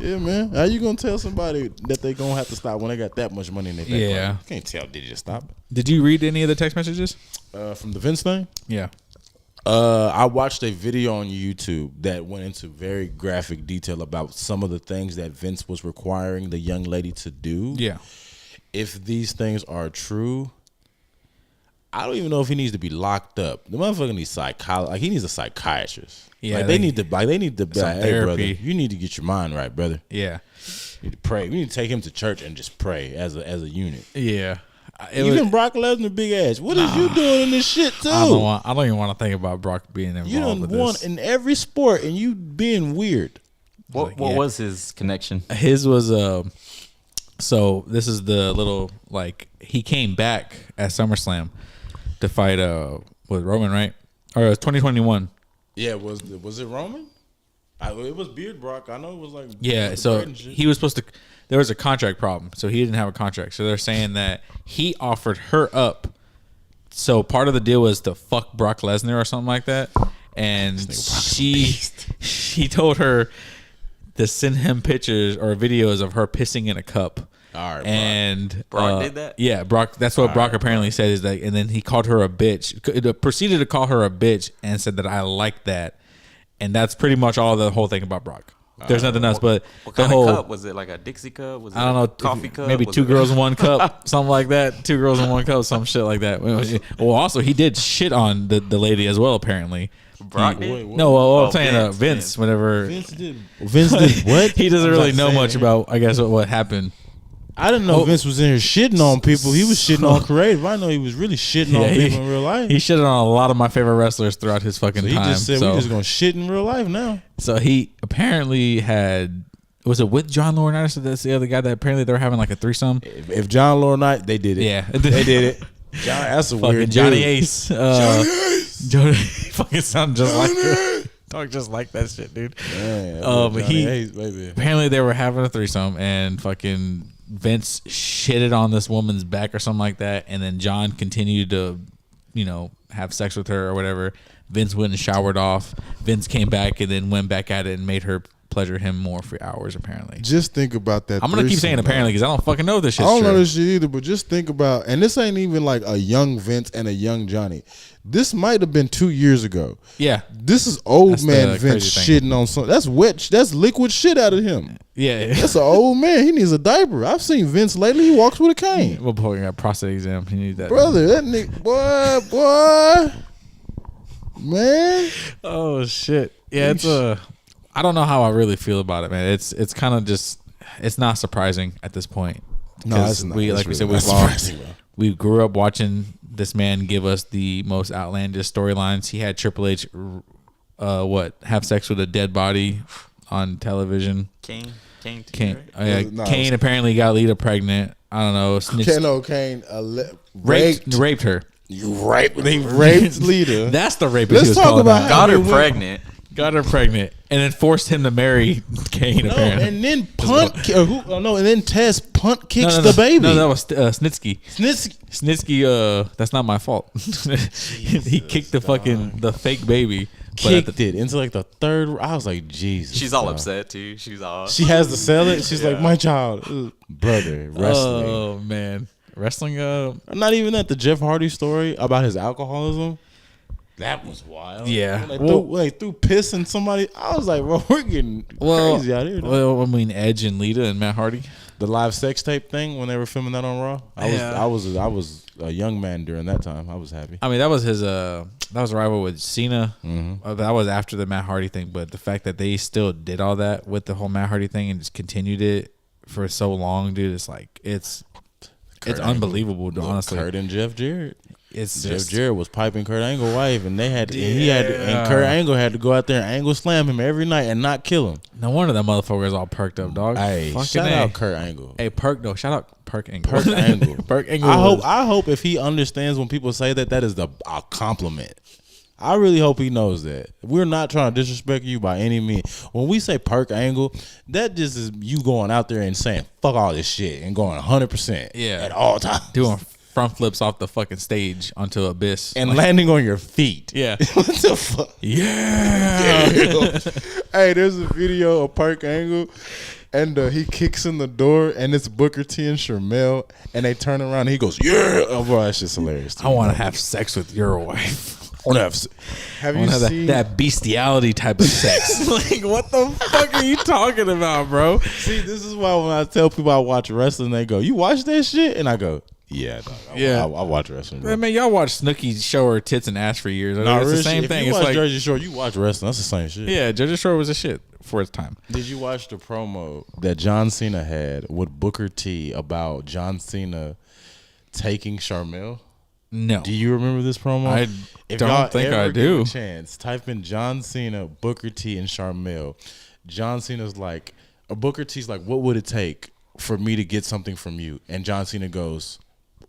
Yeah, man. How you gonna tell somebody that they gonna have to stop when they got that much money in their bank? Yeah. You can't tell Diddy to stop. Did you read any of the text messages? From the Vince thing? Yeah. I watched a video on YouTube that went into very graphic detail about some of the things that Vince was requiring the young lady to do. Yeah. If these things are true, I don't even know if he needs to be locked up. The motherfucker needs like he needs a psychiatrist. Yeah, like they need to some hey, brother, therapy. you need to get your mind right, brother. Yeah. You need to pray. We need to take him to church and just pray as a unit. Yeah. Even Brock Lesnar, big ass. What is you doing in this shit too? I don't even want to think about Brock being involved You done with won this. in every sport, and you being weird. What was his connection? His was so this is the little he came back at SummerSlam to fight with Roman, right? Or it was 2021. Yeah, was it Roman? It was Beard Brock. I know it was like Yeah, so he was supposed to. There was a contract problem, so he didn't have a contract. So they're saying that he offered her up. So part of the deal was to fuck Brock Lesnar or something like that, and she told her to send him pictures or videos of her pissing in a cup. All right, and Brock did that? Yeah, Brock. That's what Brock apparently said is that, and then he called her a bitch. It proceeded to call her a bitch and said that I like that, and that's pretty much all the whole thing about Brock. There's nothing else, but What the kind whole of cup? Was it like a Dixie cup? Was it I don't know, a coffee cup? maybe Was two it- girls in one cup, something like that. 2 girls in one cup, some shit like that. Well, also he did shit on the lady as well. Apparently, Brock did? no. Well, I'm saying Vince, Vince. Whenever Vince did what? he doesn't I'm really not know saying much it. about, I guess, what happened. I didn't know Vince was in here shitting on people. He was shitting on creative. I know he was really shitting on people in real life. He shitted on a lot of my favorite wrestlers throughout his fucking He time. just said so, we just gonna shit in real life now. so he apparently had. Was it with John Laurinaitis? So that's the other guy that apparently they were having like a threesome. If John Laurinaitis, they did it. Yeah, they did it. John, that's a fucking weird Johnny dude. Ace. Johnny fucking sound just like her. Talk just like that shit, dude. Man, But Johnny Hayes, baby. apparently they were having a threesome and fucking Vince shitted on this woman's back or something like that, and then John continued to, have sex with her or whatever. Vince went and showered off. Vince came back and then went back at it and made her pleasure him more for hours. Apparently, Just think about that. I'm gonna keep threesome, saying apparently because I don't fucking know this shit. I don't know this shit either, but just think about, and this ain't even like a young Vince and a young Johnny. This might have been 2 years ago. Yeah, This is old That's man the Vince crazy thing. shitting on something. That's wet. That's liquid shit out of him. yeah. That's an old man. He needs a diaper. I've seen Vince lately. He walks with a cane. Well, boy, got prostate exam. He needs that, Brother, that nigga, boy, man. Oh shit! Yeah, it's I don't know how I really feel about it, man. It's kind of just. It's not surprising at this point. No, 'Cause it's not. we It's like we really said not we've surprising, bro. we grew up watching this man give us the most outlandish storylines. He had Triple H, have sex with a dead body on television. Kane too, Kane, right? No, Kane apparently got Lita pregnant. I don't know. Kane Raped her. They raped Lita. That's the rapist. Let's he was talk calling about out. how Got her many pregnant. got her pregnant, and then forced him to marry Kane. No, apparently, and then and then Tess punt kicks the baby. No, that was Snitsky. Snitsky. That's not my fault. He kicked the fake baby. Kicked it into like the third. I was like, Jesus. She's all upset too. She has to sell it. She's like, my child, brother, wrestling. Oh man, wrestling. Not even that. The Jeff Hardy story about his alcoholism. That was wild. Yeah. When they threw piss in somebody, I was like, well, we're getting crazy out here. Well, I mean, Edge and Lita and Matt Hardy. The live sex tape thing when they were filming that on Raw. I was a young man during that time. I was happy. I mean, that was his that was a rival with Cena. Mm-hmm. That was after the Matt Hardy thing, but the fact that they still did all that with the whole Matt Hardy thing and just continued it for so long, dude, it's like it's unbelievable, honestly. Kurt and Jeff Jarrett. Jeff Jarrett was piping Kurt Angle's wife, and and Kurt Angle had to go out there and Angle slam him every night and not kill him. No wonder that motherfucker is all perked up, dog. Hey, shout out Kurt Angle. Hey, shout out Perk Angle. Perk Angle. Perk Angle. I hope if he understands when people say that is a compliment. I really hope he knows that. We're not trying to disrespect you by any means. When we say Perk Angle, that just is you going out there and saying fuck all this shit and going 100% at all times. Doing front flips off the fucking stage onto Abyss. And landing on your feet. Yeah. What the fuck? Yeah. Hey, there's a video of Perk Angle, and he kicks in the door, and it's Booker T and Shermell, and they turn around, and he goes, yeah. Oh, bro, that's just hilarious. I want to have sex with your wife. Have you seen that bestiality type of sex? Like, what the fuck are you talking about, bro? See, this is why when I tell people I watch wrestling, they go, you watch that shit? And I go, yeah, dog, I watch wrestling. Bro. Man, y'all watch Snooki show her tits and ass for years. Nah, it's the same thing. If you watch Jersey Shore, you watch wrestling. That's the same shit. Yeah, Jersey Shore was a shit for its time. Did you watch the promo that John Cena had with Booker T about John Cena taking Sharmell? No. Do you remember this promo? I don't think I do. Give a chance, type in John Cena, Booker T, and Sharmell. John Cena's like, Booker T's like, what would it take for me to get something from you? And John Cena goes,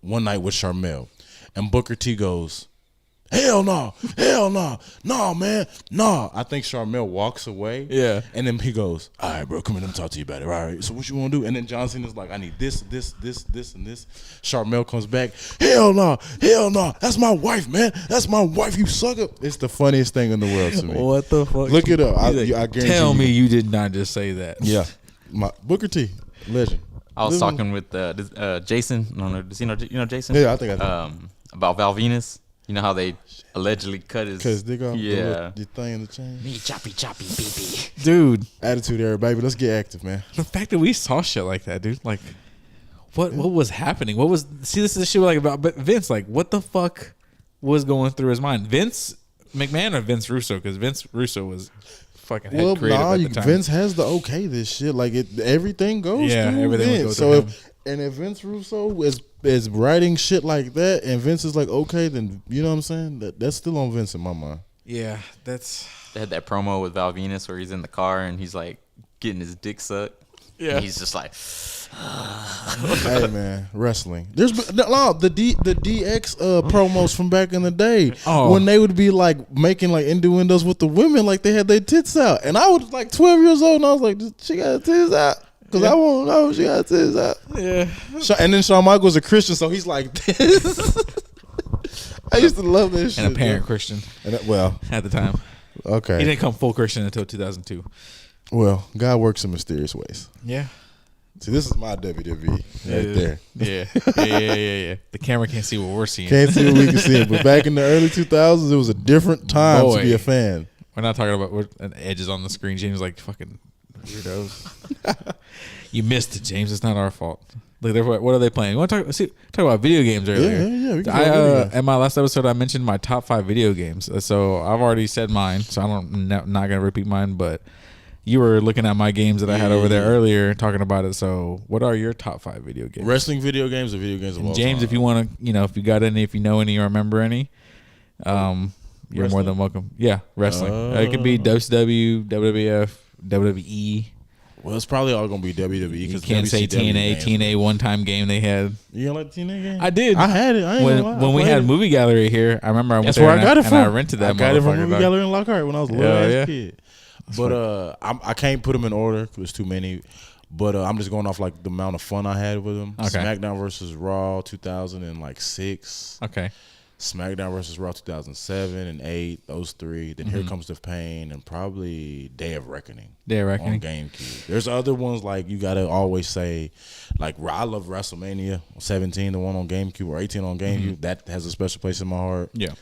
one night with Sharmell. And Booker T goes, hell no, no, man, no. I think Sharmell walks away. Yeah. And then he goes, all right, bro, come in, let me talk to you about it. All right, so what you want to do? And then John Cena's like, I need this, and this. Sharmell comes back, hell no, that's my wife, man. That's my wife, you sucker. It's the funniest thing in the world to me. What the fuck? Look it up. I guarantee Tell me you did not just say that. Yeah. Booker T, legend. I was talking with Jason. I don't know. Does you know Jason? Yeah, I think I do. About Val Venus. You know how they allegedly cut his dick off the thing in the chain? Me choppy baby. Dude. Attitude era, baby. Let's get active, man. The fact that we saw shit like that, dude. Like, what was happening? This is the shit like about Vince. Like, what the fuck was going through his mind? Vince McMahon or Vince Russo? Because Vince Russo was fucking head creative at the time. Vince has the okay this shit. Like, everything goes through everything Vince. Would go through him. If Vince Russo is writing shit like that, and Vince is like, okay, then you know what I'm saying? That's still on Vince in my mind. Yeah, they had that promo with Val Venus where he's in the car and he's like getting his dick sucked. Yeah, and he's just like, hey man, wrestling. There's the DX promos from back in the day when they would be like making like innuendos with the women, like they had their tits out, and I was like 12 years old, and I was like, she got her tits out. Because I won't know if she got tits out. Yeah. And then Shawn Michaels a Christian, so he's like this. I used to love this shit. And a parent Christian. At the time. Okay. He didn't come full Christian until 2002. Well, God works in mysterious ways. Yeah. See, this is my WWE right there. Yeah. The camera can't see what we're seeing. Can't see what we can see. But back in the early 2000s, it was a different time to be a fan. We're not talking about edges on the screen. James like fucking weirdos. You missed it, James. It's not our fault. Look, what are they playing? You want to talk about video games earlier? Yeah. We can in my last episode, I mentioned my top 5 video games. So I've already said mine. So I'm not gonna repeat mine. But you were looking at my games that I had over there earlier, talking about it. So what are your top 5 video games? Wrestling video games or video games of all James, time? if you want to, if you got any, if you know any or remember any, you're more than welcome. Yeah, wrestling. It could be WCW, WWF, WWE. Well, it's probably all gonna be WWE. You can't say TNA. TNA one-time game they had. You don't like the TNA game? I did. I had it. I ain't gonna lie. When we had Movie Gallery here, I remember I went That's there where I got it from. and I rented that. I got it from Movie Gallery in Lockhart when I was a little ass kid. But I can't put them in order because there's too many. But I'm just going off like the amount of fun I had with them. Okay. SmackDown versus Raw 2006. Okay. SmackDown versus Raw 2007 and 8. Those 3. Then Here Comes the Pain and probably Day of Reckoning. Day of Reckoning on GameCube. There's other ones like you gotta always say, like I love WrestleMania 17, the one on GameCube, or 18 on GameCube. That has a special place in my heart. Yeah.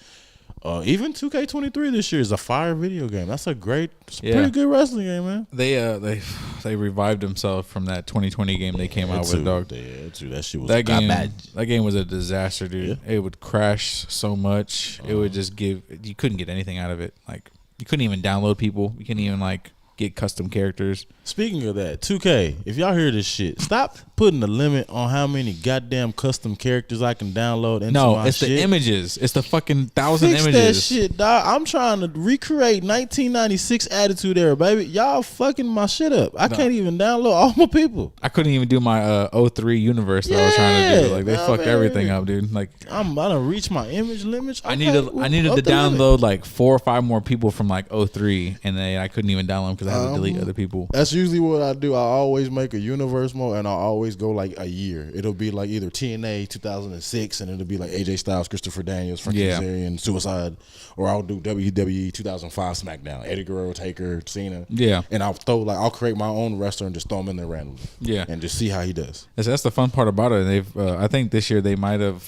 Even 2K23 this year is a fire video game. That's a pretty good wrestling game, man. They revived themselves from that 2020 game they came out with, dog. Yeah, that shit was that game. bad. That game was a disaster, dude. Yeah. It would crash so much. It would just you couldn't get anything out of it. Like you couldn't even download people. You couldn't even like get custom characters. Speaking of that, 2K, if y'all hear this shit, stop putting a limit on how many goddamn custom characters I can download into my it's shit. The images. It's the fucking 1,000 Fix images. that shit, dog. I'm trying to recreate 1996 Attitude Era, baby. Y'all fucking my shit up. I can't even download all my people. I couldn't even do my 03 universe that I was trying to do. Like they fucked everything up, dude. Like I'm about to reach my image limits. I needed to download like 4 or 5 more people from like 03, and then I couldn't even download them because I had to delete other people. That's usually what I do. I always make a universe mode, and I always go like a year. It'll be like either TNA 2006, and it'll be like AJ Styles, Christopher Daniels, Frankie Kazarian, Suicide, or I'll do WWE 2005 SmackDown, Eddie Guerrero, Taker, Cena. Yeah, and I'll create my own wrestler and just throw him in there randomly. Yeah, and just see how he does. That's the fun part about it. They've I think this year they may have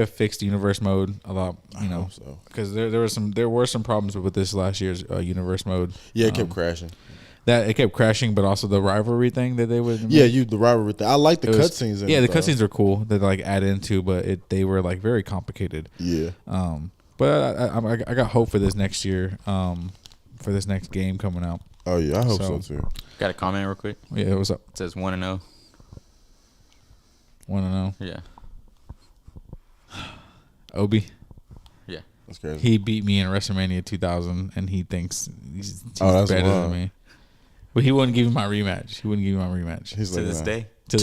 fixed universe mode a lot, because there were some problems with this last year's universe mode. Yeah, it kept crashing. It kept crashing, but also the rivalry thing that they would. The rivalry thing. I like the cutscenes. Yeah, the cutscenes are cool that like add into, but they were like very complicated. Yeah. But I got hope for this next year. For this next game coming out. Oh yeah, I hope so too. Got a comment real quick. Yeah, what's up? It says 1-0. 1-0. Yeah. Obi. Yeah. That's crazy. He beat me in WrestleMania 2000, and he thinks he's better than me. But he wouldn't give me my rematch. He's to like, this day. To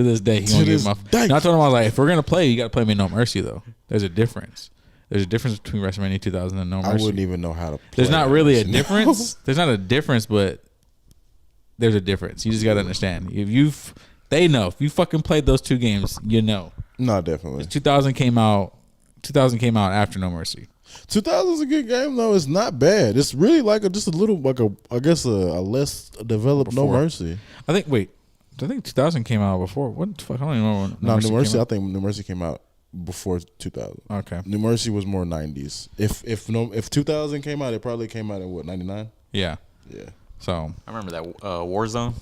this day, he won't give me my. I told him, I was like, if we're gonna play, you got to play me No Mercy though. There's a difference. There's a difference between WrestleMania 2000 and No Mercy. I wouldn't even know how to play. There's not really a difference. There's not a difference, but there's a difference. You just got to understand. They know. If you fucking played those 2 games, you know. No, definitely. 2000 came out after No Mercy. 2000 is a good game though. It's not bad. It's really like a less developed No Mercy. I think 2000 came out before. What the fuck? I don't even know. No Mercy. I think No Mercy came out before 2000. Okay. New Mercy was more 90s. If 2000 came out, it probably came out in what, 99? Yeah. Yeah. So I remember that Warzone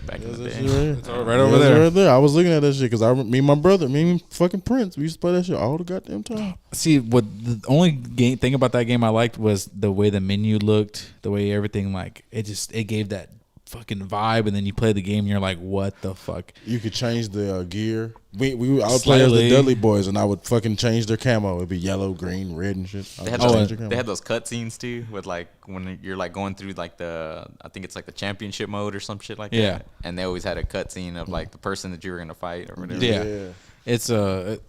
back in the day. It's right over there. Right there. I was looking at that shit because me and my brother, me and fucking Prince, we used to play that shit all the goddamn time. See, what the only thing about that game I liked was the way the menu looked, the way everything it gave that fucking vibe, and then you play the game and you're like, what the fuck? You could change the gear. I would play as the Dudley Boys, and I would fucking change their camo. It'd be yellow, green, red, and shit. They had those cutscenes too, with like when you're like going through like I think it's like the championship mode or some shit like that. And they always had a cutscene of like the person that you were gonna fight or whatever. Yeah. It's for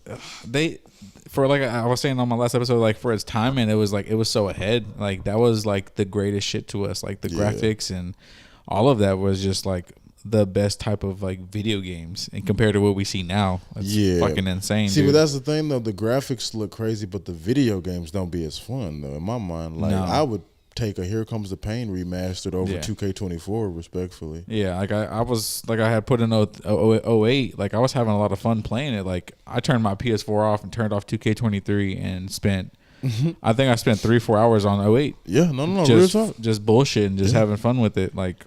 like I was saying on my last episode, like for its time, and it was so ahead. Like that was like the greatest shit to us. Like the graphics and all of that was just like the best type of like video games, and compared to what we see now, it's fucking insane. See, but that's the thing though. The graphics look crazy, but the video games don't be as fun though. In my mind, like I would take a Here Comes the Pain remastered over 2K24 respectfully. Yeah, like I had put in 08, like I was having a lot of fun playing it. Like I turned my PS4 off and turned off 2K23 and spent I think I spent 3-4 hours on 08. Yeah, no, just bullshit and just having fun with it. Like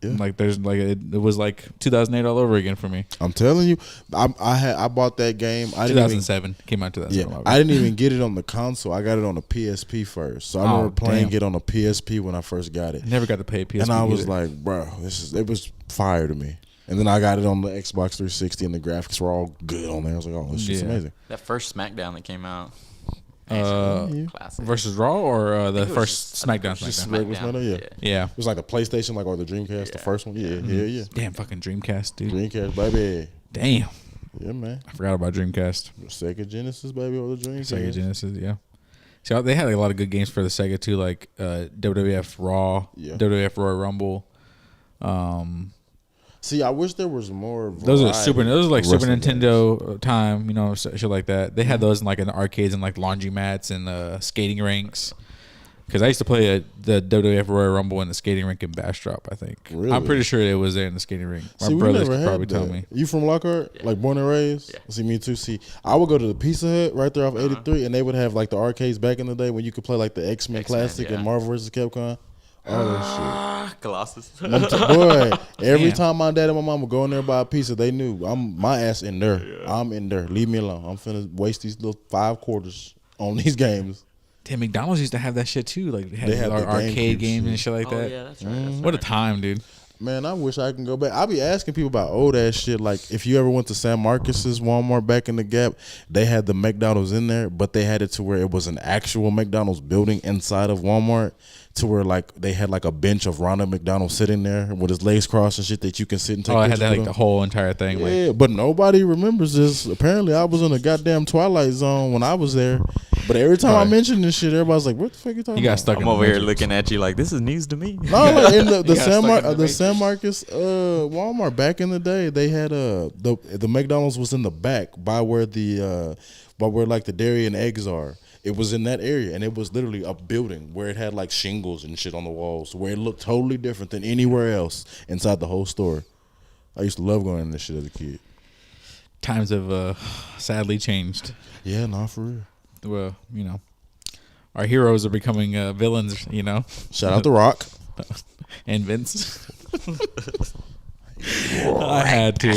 there's like it was like 2008 all over again for me. I'm telling you, I bought that game. 2007 came out 2007. Yeah, I didn't even get it on the console. I got it on the PSP first. So I remember playing it on a PSP when I first got it. Never got to pay a PSP. And I was like, bro, it was fire to me. And then I got it on the Xbox 360, and the graphics were all good on there. I was like, oh, this shit's amazing. That first SmackDown that came out. Classic. versus Raw or the first SmackDown? Just SmackDown. regular SmackDown, Yeah. It was like the PlayStation, like or the Dreamcast, the first one. Yeah. Damn, fucking Dreamcast, dude. Dreamcast, baby. Damn. Yeah, man. I forgot about Dreamcast. Sega Genesis, baby, or the Dreamcast. Sega Genesis, yeah. See, they had like, a lot of good games for the Sega too, like WWF Raw, WWF Royal Rumble. See, I wish there was more. Those are Super wrestling Nintendo time, you know, shit like that. They had those in the arcades and like laundry mats and skating rinks. Because I used to play the WWF Royal Rumble in the skating rink in Bastrop, I think. Really? I'm pretty sure it was there in the skating rink. My See, brothers we never could probably had that. tell me. You from Lockhart? Like born and raised? Yeah. See, me too. See, I would go to the Pizza Hut right there off 83, and they would have like the arcades back in the day when you could play like the X-Men Classic and Marvel vs. Capcom. All that shit. Colossus. Boy, every time my dad and my mom would go in there and buy a pizza, they knew my ass in there. Yeah. I'm in there. Leave me alone. I'm finna waste these little 5 quarters on these games. Damn, McDonald's used to have that shit too. Like they had the arcade games and shit like that. Yeah, that's right. What a time, dude. Man, I wish I can go back. I be asking people about old ass shit. Like, if you ever went to San Marcos's Walmart back in the Gap, they had the McDonald's in there, but they had it to where it was an actual McDonald's building inside of Walmart, to where like they had like a bench of Ronald McDonald sitting there with his legs crossed and shit that you can sit and take. I pictures had that with the whole entire thing. Yeah, but nobody remembers this. Apparently, I was in a goddamn Twilight Zone when I was there. But every time I mention this shit, everybody's like, "What the fuck you talking about?" You got stuck. I'm over here looking at you like this is news to me. No, like in the San Marcos Walmart back in the day, they had the McDonald's was in the back by where like the dairy and eggs are. It was in that area, and it was literally a building where it had like shingles and shit on the walls, where it looked totally different than anywhere else inside the whole store. I used to love going in this shit as a kid. Times have sadly changed. Yeah, not for real. Well, you know, our heroes are becoming villains. You know, shout out The Rock and Vince. I had to.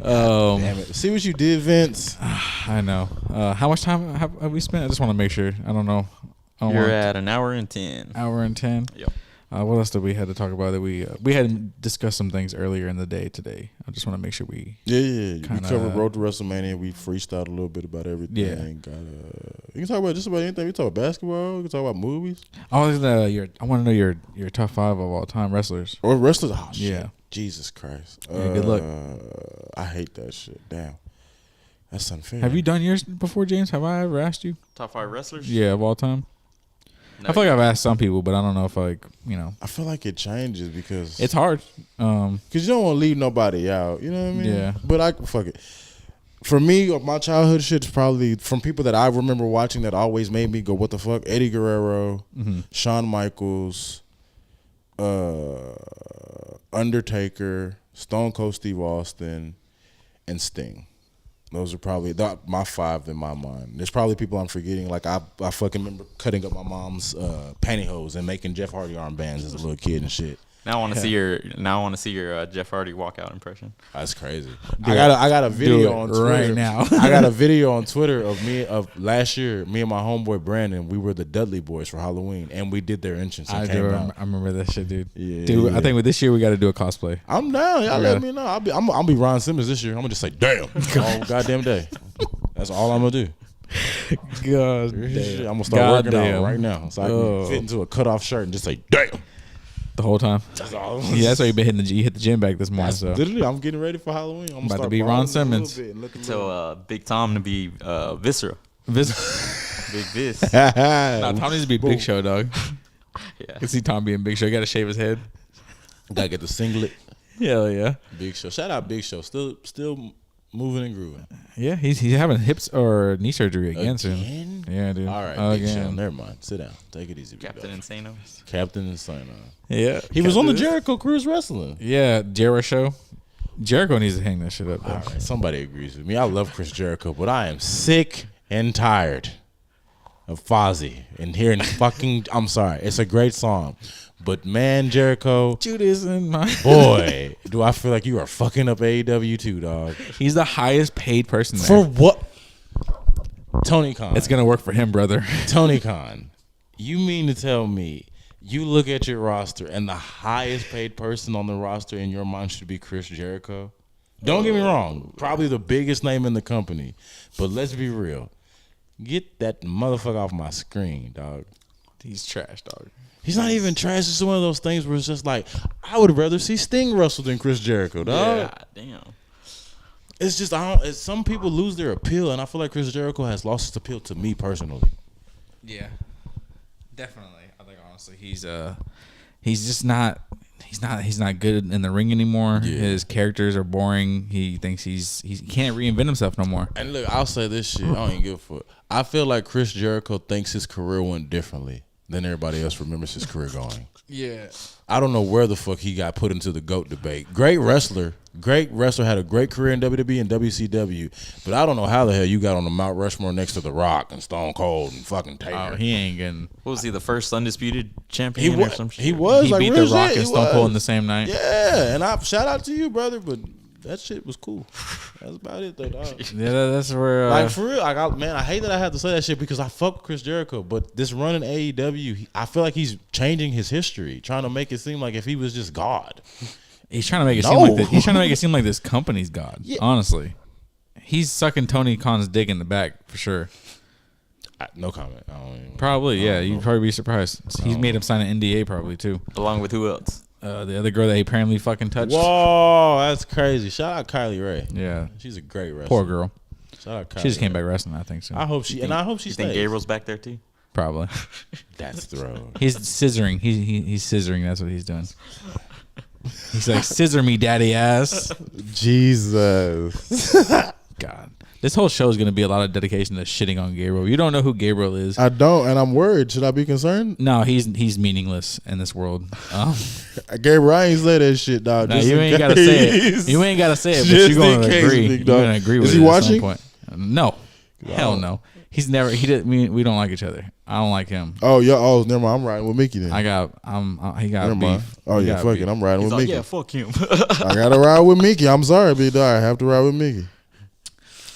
Damn it! See what you did, Vince. I know. How much time have we spent? I just want to make sure. I don't know. You're at an hour and 10. Hour and 10. Yep. What else did we had to talk about? That we had discussed some things earlier in the day today. I just want to make sure we. Yeah. We covered Road to WrestleMania. We freestyled a little bit about everything. Yeah. You can talk about just about anything. We talk about basketball. We can talk about movies. I want to know your top 5 of all time wrestlers. Or wrestlers. Oh shit. Yeah. Jesus Christ. Yeah, good luck. I hate that shit. Damn. That's unfair. Have you done yours before, James? Have I ever asked you? Top 5 wrestlers? Yeah, of all time. No, I feel like I've asked some people, but I don't know if I feel like it changes because it's hard. Because you don't want to leave nobody out. You know what I mean? Yeah. But fuck it. For me, my childhood shit's probably from people that I remember watching that always made me go, what the fuck? Eddie Guerrero, Shawn Michaels, Undertaker, Stone Cold Steve Austin, and Sting. Those are probably my 5 in my mind. There's probably people I'm forgetting. Like I fucking remember cutting up my mom's pantyhose and making Jeff Hardy armbands as a little kid and shit. Now I want to see your Jeff Hardy walkout impression. That's crazy. I got a video on Twitter right now. I got a video on Twitter of last year. Me and my homeboy Brandon, we were the Dudley Boys for Halloween, and we did their entrance. I remember that shit, dude. Yeah, dude. Yeah. I think with this year we got to do a cosplay. I'm down. Y'all let me know. I'll be Ron Simmons this year. I'm gonna just say damn all goddamn day. That's all I'm gonna do. God damn. I'm gonna start working out right now, so I can fit into a cutoff shirt and just say damn. The whole time. That's all. Yeah, that's why you been hitting you hit the gym back this morning. So literally, I'm getting ready for Halloween. I'm about to be Ron Simmons. So Big Tom to be Viscera. Big Vis. Nah, Tom needs to be Big Show, dog. Yeah. I can see Tom being Big Show. You got to shave his head. Gotta get the singlet. Hell yeah. Big Show. Shout out Big Show. Still moving and grooving. Yeah, he's having hips or knee surgery again soon. Yeah, dude. All right, Big Show. Never mind. Sit down. Take it easy. Captain Insano. Captain Insano. Yeah. He was on the Jericho Cruise Wrestling. Yeah, Jericho show. Jericho needs to hang that shit up, though. All right, somebody agrees with me. I love Chris Jericho, but I am sick and tired of Fozzy and hearing fucking. I'm sorry, it's a great song, but man, Jericho, Judas and my boy, do I feel like you are fucking up AEW too, dog. He's the highest paid person there. For what? Tony Khan. It's gonna work for him, brother. Tony Khan. You mean to tell me you look at your roster and the highest paid person on the roster in your mind should be Chris Jericho? Don't get me wrong, probably the biggest name in the company, but let's be real. Get that motherfucker off my screen, dog. He's trash, dog. He's not even trash. It's one of those things where it's just like, I would rather see Sting wrestle than Chris Jericho, dog. Yeah, damn. It's just some people lose their appeal, and I feel like Chris Jericho has lost his appeal to me personally. Yeah, definitely. I think honestly, he's just not. He's not good in the ring anymore. Yeah. His characters are boring. He thinks he can't reinvent himself no more. And look, I'll say this shit. I don't even give a fuck. I feel like Chris Jericho thinks his career went differently than everybody else remembers his career going. Yeah. I don't know where the fuck he got put into the GOAT debate. Great wrestler, had a great career in WWE and WCW, but I don't know how the hell you got on the Mount Rushmore next to The Rock and Stone Cold and fucking Taker. Oh, he ain't getting. What was he, the first undisputed champion or some shit? He was. He like, beat The Rock and Stone Cold in the same night. Yeah, and I shout out to you, brother, but that shit was cool. That's about it, though, dog. Yeah, that's where. Like, for real, I hate that I have to say that shit because I fuck with Chris Jericho, but this run in AEW, I feel like he's changing his history, trying to make it seem like if he was just God. He's trying to make it seem like he's trying to make it seem like this company's God. Yeah. Honestly, he's sucking Tony Khan's dick in the back for sure. No comment. Probably, yeah. You'd probably be surprised. He's made him sign an NDA probably too. Along with who else? The other girl that he apparently fucking touched. Whoa, that's crazy. Shout out Kylie Ray. Yeah, she's a great wrestler. Poor girl. Shout out Kylie. She just came back wrestling, I think so. I hope she stays. You think Gabriel's back there too? Probably. That's thrown. He's scissoring. He's scissoring. That's what he's doing. He's like, scissor me, daddy ass. Jesus. God. This whole show is going to be a lot of dedication to shitting on Gabriel. You don't know who Gabriel is. I don't, and I'm worried. Should I be concerned? No, he's meaningless in this world. Gabriel, I ain't say that shit, dog. No, you ain't got to say it. You ain't got to say it, but you're going to agree. You're going to agree with it. Is he watching? At some point. No. Hell no. He didn't. We don't like each other. I don't like him. Oh yeah. Oh, never mind. I'm riding with Mickey then. He got never mind. beef. Oh yeah, fuck it. I'm riding with Mickey. Yeah, fuck him. I gotta ride with Mickey. I'm sorry, big dog. I have to ride with Mickey.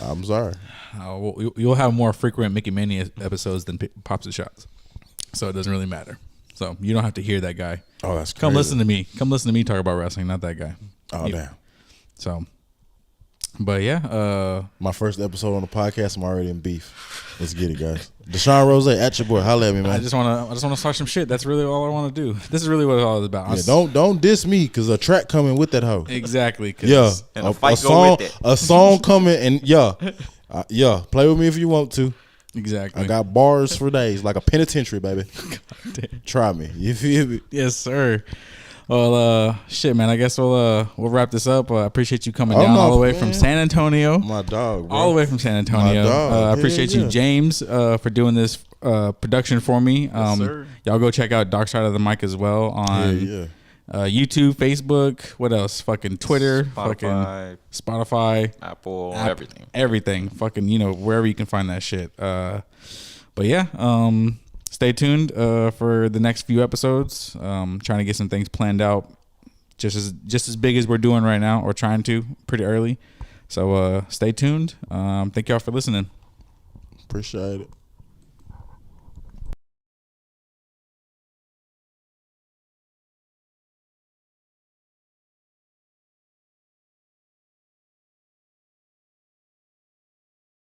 I'm sorry. You'll have more frequent Mikkimania episodes than Pops and Shots, so it doesn't really matter. So you don't have to hear that guy. Oh, that's crazy. Come listen to me. Come listen to me talk about wrestling, not that guy. Oh damn. So, but yeah, my first episode on the podcast, I'm already in beef. Let's get it, guys. Deshawn Royzaye, at your boy. Holla at me, man. I just want to start some shit. That's really all I want to do. This is really what it's all about. Yeah, don't diss me because a track coming with that hoe. Exactly. Yeah, and a fight go with it. A song coming and yeah, play with me if you want to. Exactly. I got bars for days, like a penitentiary, baby. Try me. You feel me? Yes, sir. Well, shit, man. I guess we'll wrap this up. I appreciate you coming down all the way from San Antonio. My dog, bro. All the way from San Antonio. My dog. I appreciate you, James, for doing this production for me. Yes, sir. Y'all go check out Dark Side of the Mic as well on YouTube, Facebook. What else? Fucking Twitter. Spotify. Apple. Everything. Fucking, wherever you can find that shit. But yeah, stay tuned for the next few episodes. Trying to get some things planned out just as big as we're doing right now, or trying to pretty early. So stay tuned. Thank y'all for listening. Appreciate it.